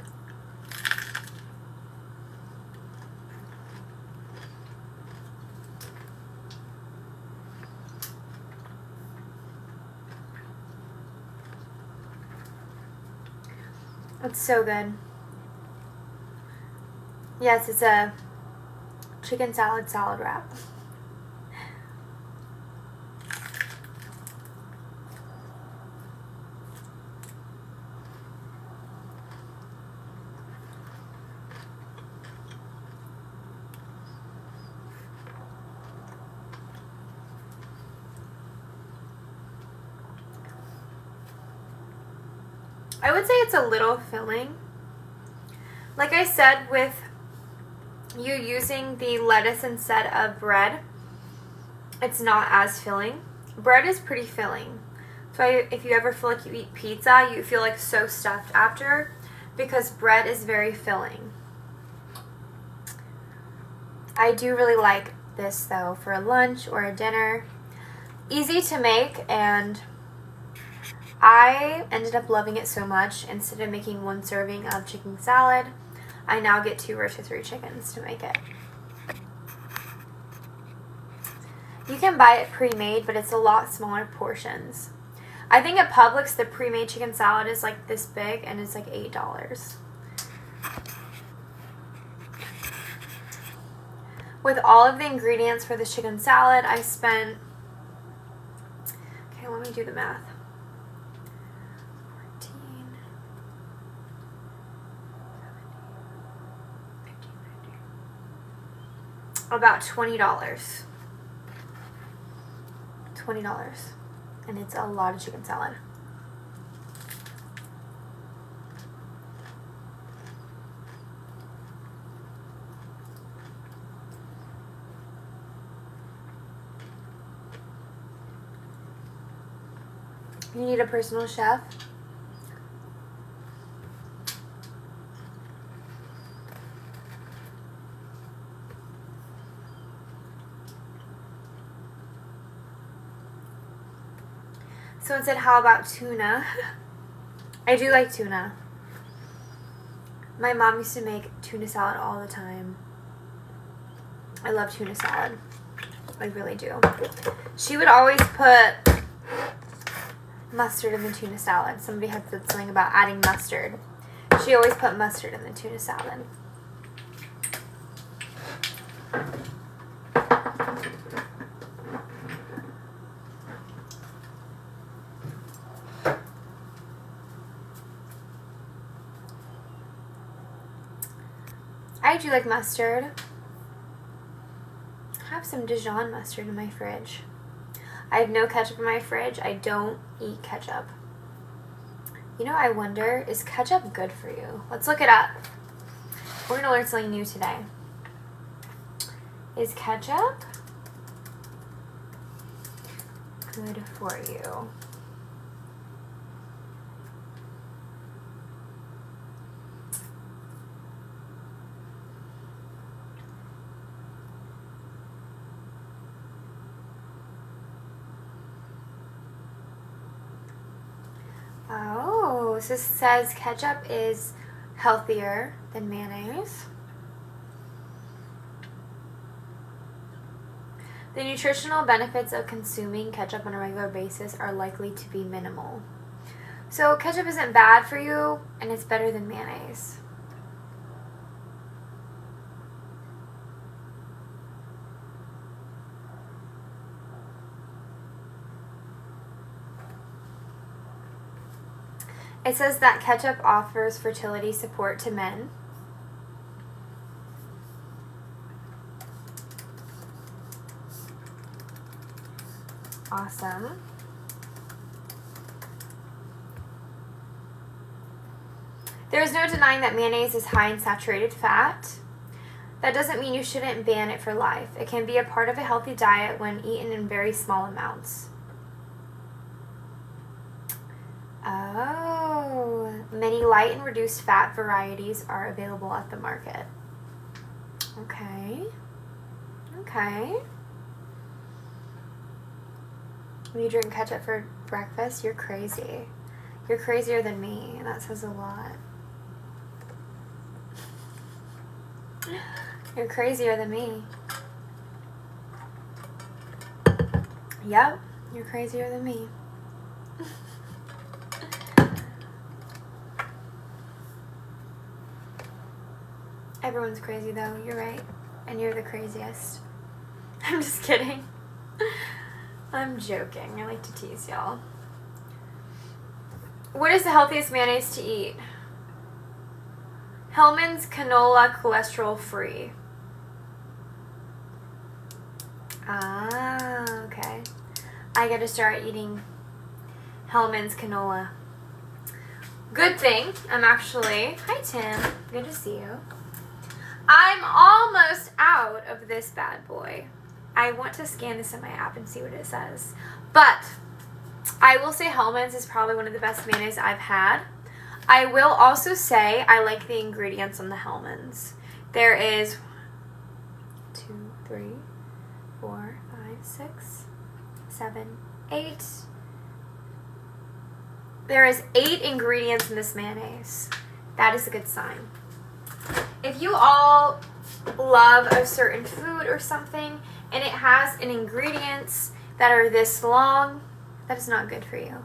It's so good. Yes, it's a chicken salad wrap. I would say it's a little filling. Like I said, with you using the lettuce instead of bread, it's not as filling. Bread is pretty filling. So if you ever feel like you eat pizza, you feel like so stuffed after, because bread is very filling. I do really like this though for a lunch or a dinner. Easy to make, and I ended up loving it so much. Instead of making 1 serving of chicken salad, I now get 2 or 3 chickens to make it. You can buy it pre-made, but it's a lot smaller portions. I think at Publix, the pre-made chicken salad is like this big, and it's like $8. With all of the ingredients for this chicken salad, I spent, okay, let me do the math. About $20. $20. And it's a lot of chicken salad. You need a personal chef? Someone said, how about tuna? I do like tuna. My mom used to make tuna salad all the time. I love tuna salad. I really do. She would always put mustard in the tuna salad. Somebody had said something about adding mustard. She always put mustard in the tuna salad. I do like mustard. I have some Dijon mustard in my fridge. I have no ketchup in my fridge. I don't eat ketchup. You know, I wonder, is ketchup good for you? Let's look it up. We're going to learn something new today. Is ketchup good for you? Oh, so this says ketchup is healthier than mayonnaise. The nutritional benefits of consuming ketchup on a regular basis are likely to be minimal. So ketchup isn't bad for you, and it's better than mayonnaise. It says that ketchup offers fertility support to men. Awesome. There is no denying that mayonnaise is high in saturated fat. That doesn't mean you shouldn't ban it for life. It can be a part of a healthy diet when eaten in very small amounts. Oh, many light and reduced fat varieties are available at the market. Okay. Okay. When you drink ketchup for breakfast, you're crazy. You're crazier than me, and that says a lot. You're crazier than me. Yep, you're crazier than me. Everyone's crazy though, you're right. And you're the craziest. I'm just kidding. I'm joking. I like to tease y'all. What is the healthiest mayonnaise to eat? Hellmann's canola cholesterol free. Ah, okay. I gotta start eating Hellmann's canola. Good thing I'm actually... Hi Tim, good to see you. I'm almost out of this bad boy. I want to scan this in my app and see what it says. But I will say Hellmann's is probably one of the best mayonnaise I've had. I will also say I like the ingredients on the Hellmann's. There is 2, 3, 4, 5, 6, 7, 8. There is 8 ingredients in this mayonnaise. That is a good sign. If you all love a certain food or something and it has an ingredients that are this long, that is not good for you.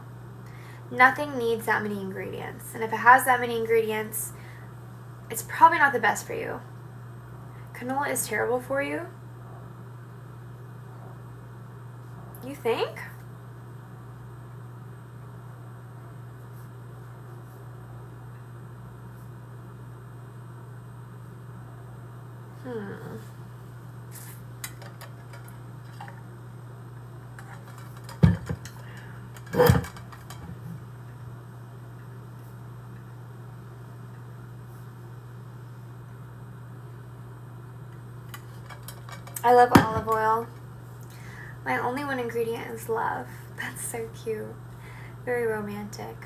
Nothing needs that many ingredients. And if it has that many ingredients, it's probably not the best for you. Canola is terrible for you? You think? I love olive oil. My only one ingredient is love. That's so cute. Very romantic.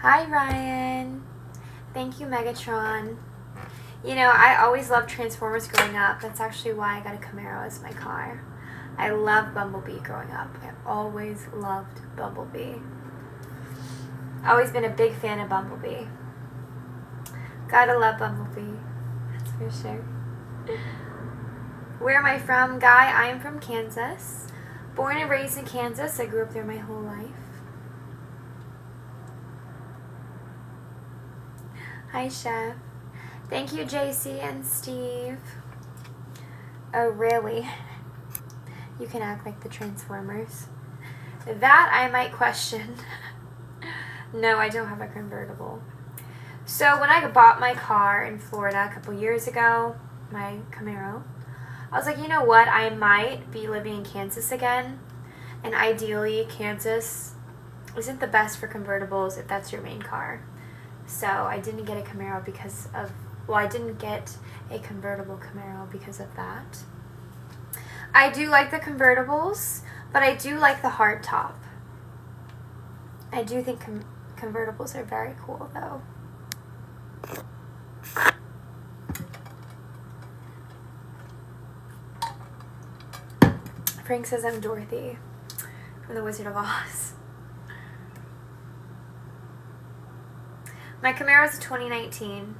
Hi, Ryan. Thank you, Megatron. You know, I always loved Transformers growing up. That's actually why I got a Camaro as my car. I loved Bumblebee growing up. I always loved Bumblebee. Always been a big fan of Bumblebee. Gotta love Bumblebee. That's for sure. Where am I from? Guy, I am from Kansas. Born and raised in Kansas. I grew up there my whole life. Hi, Chef. Thank you, JC and Steve. Oh, really? You can act like the Transformers. That I might question. No, I don't have a convertible. So when I bought my car in Florida a couple years ago, my Camaro, I was like, you know what? I might be living in Kansas again. And ideally, Kansas isn't the best for convertibles if that's your main car. So I didn't get a Camaro because of, well, I didn't get a convertible Camaro because of that. I do like the convertibles, but I do like the hard top. I do think convertibles are very cool, though. Frank says I'm Dorothy from The Wizard of Oz. My Camaro is a 2019.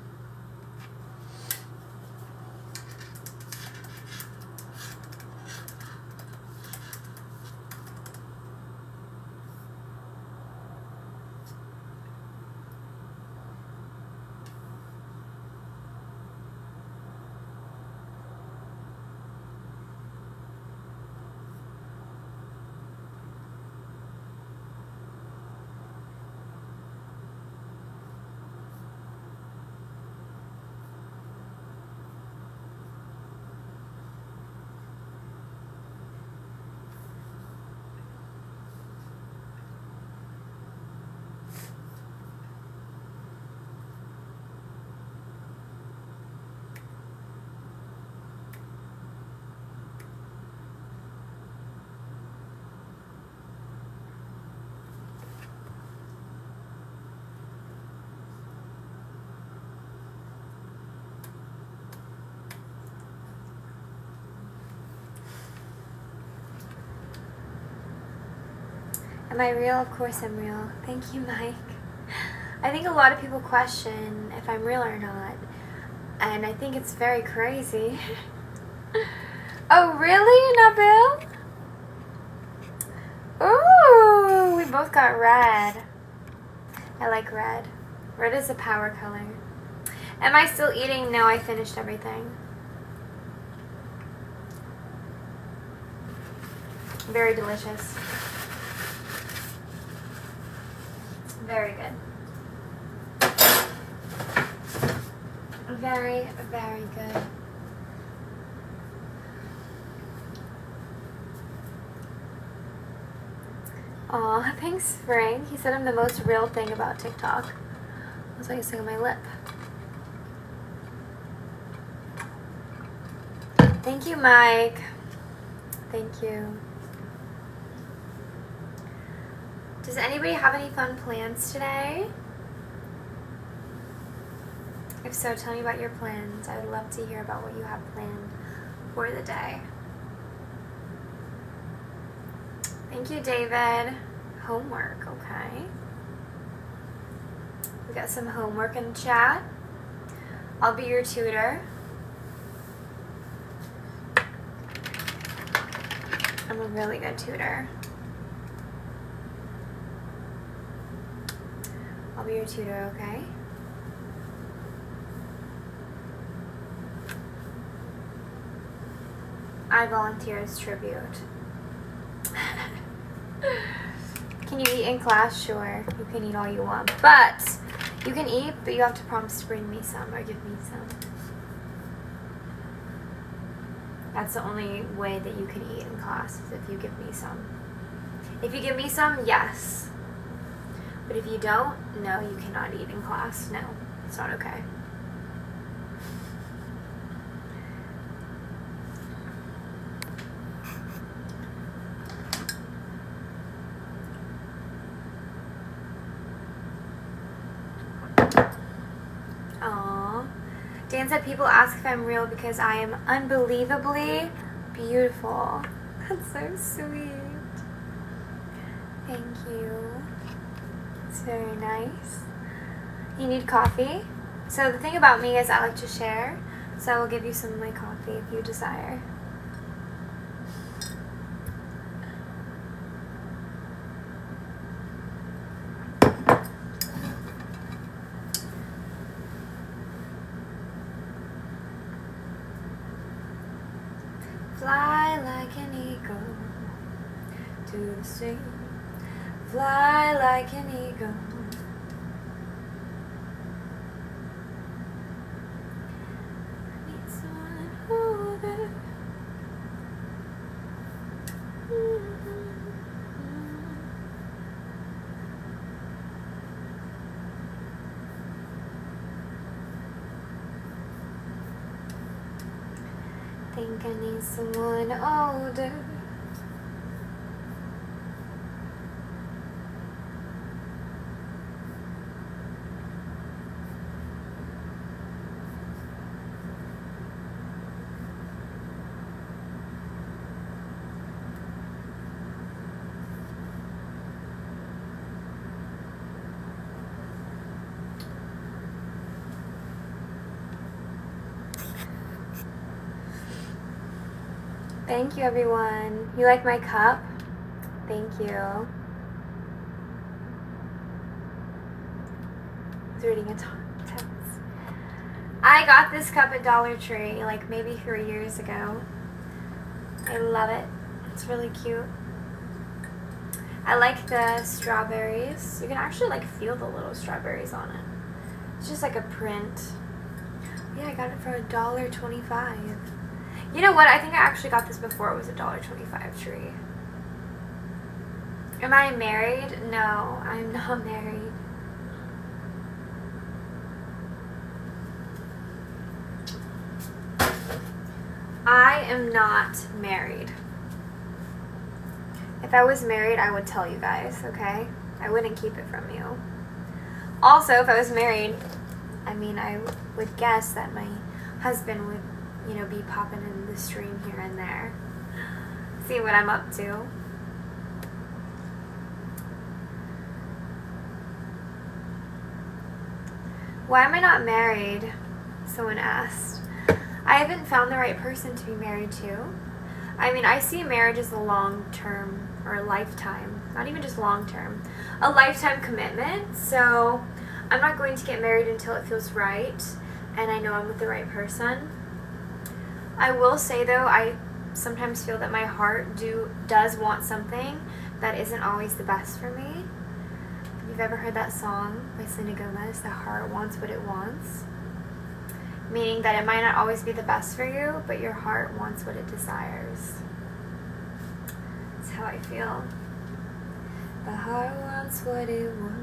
Am I real? Of course I'm real. Thank you, Mike. I think a lot of people question if I'm real or not. And I think it's very crazy. Oh, really, Nabil? Ooh, we both got red. I like red. Red is a power color. Am I still eating? No, I finished everything. Very delicious. Very good. Very, very good. Aw, thanks, Frank. He said I'm the most real thing about TikTok. That's why I sing on my lip. Thank you, Mike. Thank you. Does anybody have any fun plans today? If so, tell me about your plans. I would love to hear about what you have planned for the day. Thank you, David. Homework, okay. We got some homework in the chat. I'll be your tutor. I'm a really good tutor. I'll be your tutor, okay? I volunteer as tribute. Can you eat in class? Sure. You can eat all you want. But you can eat, but you have to promise to bring me some or give me some. That's the only way that you can eat in class is if you give me some. If you give me some, yes. But if you don't, no, you cannot eat in class. No, it's not okay. Dan said people ask if I'm real because I am unbelievably beautiful. That's so sweet. Thank you. It's very nice. You need coffee? So the thing about me is I like to share, so I will give you some of my coffee if you desire. Fly like an eagle to the sea. Fly like an eagle. I need someone older. Think I need someone older. Thank you, everyone. You like my cup? Thank you. I was reading a text. I got this cup at Dollar Tree like maybe 3 years ago. I love it. It's really cute. I like the strawberries. You can actually like feel the little strawberries on it. It's just like a print. Yeah, I got it for $1.25. You know what? I think I actually got this before it was $1.25 tree. Am I married? No, I'm not married. I am not married. If I was married, I would tell you guys, okay? I wouldn't keep it from you. Also, if I was married, I mean, I would guess that my husband would, you know, be popping in the stream here and there. See what I'm up to. Why am I not married? Someone asked. I haven't found the right person to be married to. I mean, I see marriage as a long-term or a lifetime, not even just long-term, a lifetime commitment. So I'm not going to get married until it feels right and I know I'm with the right person. I will say though, I sometimes feel that my heart does want something that isn't always the best for me. If you've ever heard that song by Selena Gomez, the heart wants what it wants. Meaning that it might not always be the best for you, but your heart wants what it desires. That's how I feel. The heart wants what it wants.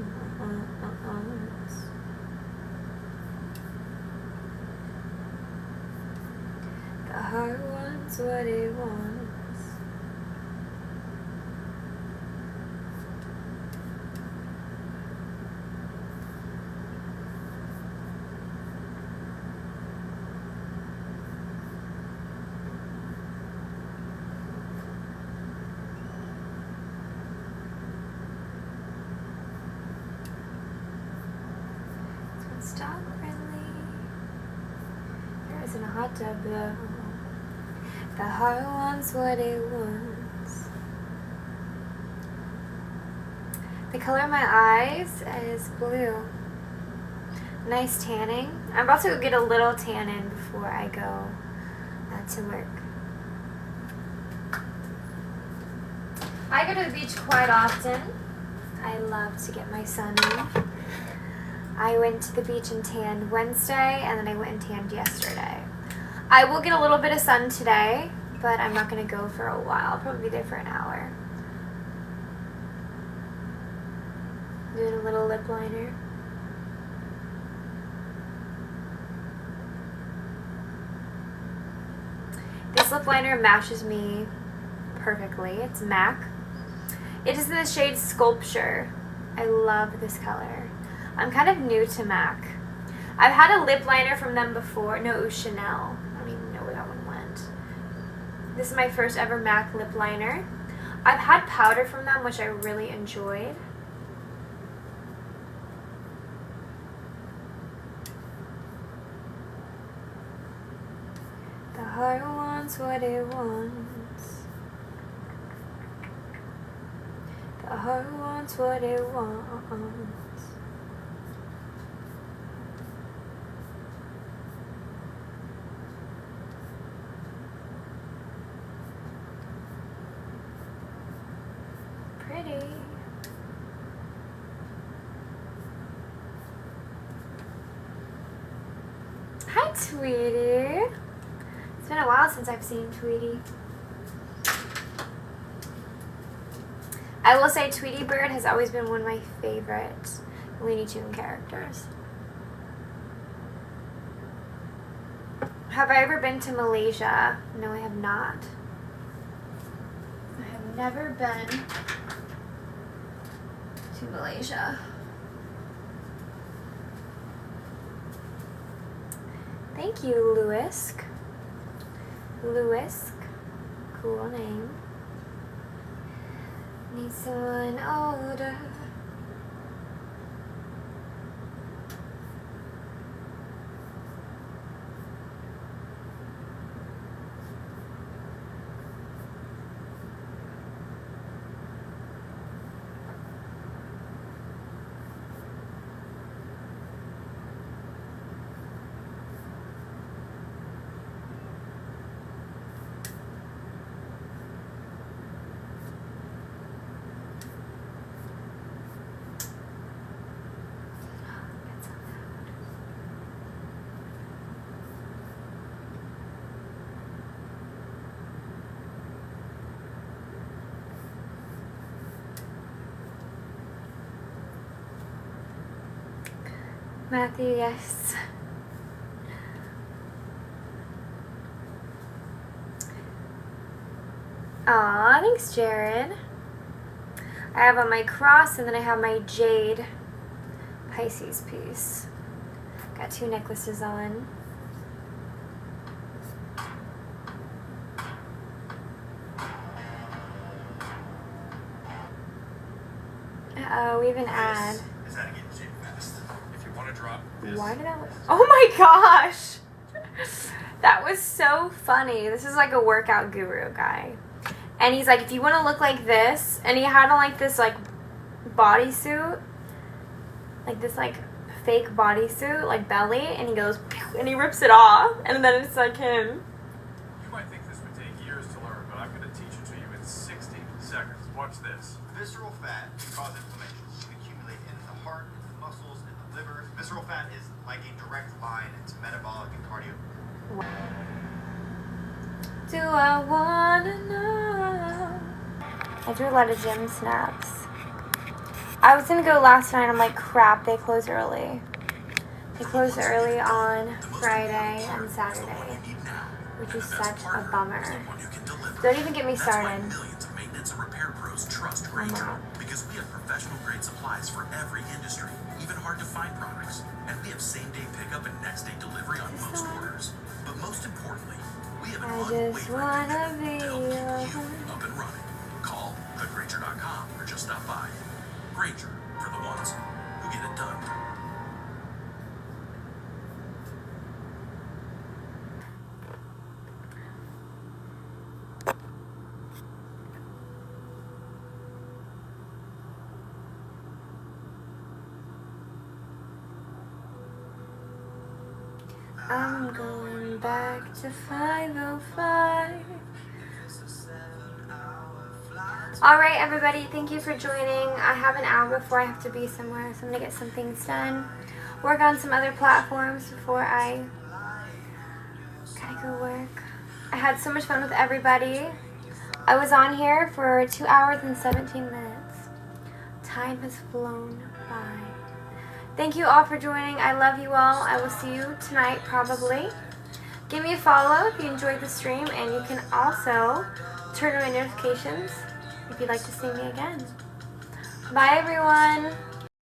The heart wants what it wants. Stop friendly. There isn't a hot tub though. The heart wants what it wants. The color of my eyes is blue. Nice tanning. I'm about to go get a little tan in before I go to work. I go to the beach quite often. I love to get my sun in. I went to the beach and tanned Wednesday, and then I went and tanned yesterday. I will get a little bit of sun today, but I'm not going to go for a while. I'll probably be there for an hour. Doing a little lip liner. This lip liner matches me perfectly. It's MAC. It is in the shade Sculpture. I love this color. I'm kind of new to MAC. I've had a lip liner from them before. No, it was Chanel. I don't even know where that one went. This is my first ever MAC lip liner. I've had powder from them, which I really enjoyed. The heart wants what it wants. The heart wants what it wants. Pretty. Hi, Tweety. It's been a while since I've seen Tweety. I will say Tweety Bird has always been one of my favorite Looney Tune characters. Have I ever been to Malaysia? No, I have not. I have never been to Malaysia. Thank you, Louis. Louis, cool name. Need someone older. Matthew, yes. Aw, thanks, Jared. I have on my cross and then I have my jade Pisces piece. Got 2 necklaces on. Uh-oh, we have an ad. Why did that look? Oh my gosh! That was so funny. This is like a workout guru guy. And he's like, if you want to look like this, and he had on like this like bodysuit, like this like fake bodysuit, like belly, and he goes, and he rips it off, and then it's like him. You might think this would take years to learn, but I'm going to teach it to you in 60 seconds. Watch this. Visceral fat can cause inflammation. It can accumulate in the heart, in the muscles, in the liver. Visceral fat is like a direct line into metabolic and cardio. Do I wanna know? I do a lot of gym snaps. I was gonna go last night. I'm like, crap, they close early. They close early on Friday and Saturday, which is such a bummer. Don't even get me started. Because we have professional grade supplies for every industry, even hard to find products. And we have same day pickup and next day delivery on most orders. But most importantly, we have an just wanna be to help keep you up and running. Call Granger.com or just stop by. Granger, for the ones who get it done. I'm going back to 505. Alright everybody, thank you for joining. I have an hour before I have to be somewhere, so I'm going to get some things done. Work on some other platforms before I gotta go work. I had so much fun with everybody. I was on here for 2 hours and 17 minutes. Time has flown by. Thank you all for joining. I love you all. I will see you tonight probably. Give me a follow if you enjoyed the stream, and you can also turn on my notifications if you'd like to see me again. Bye everyone.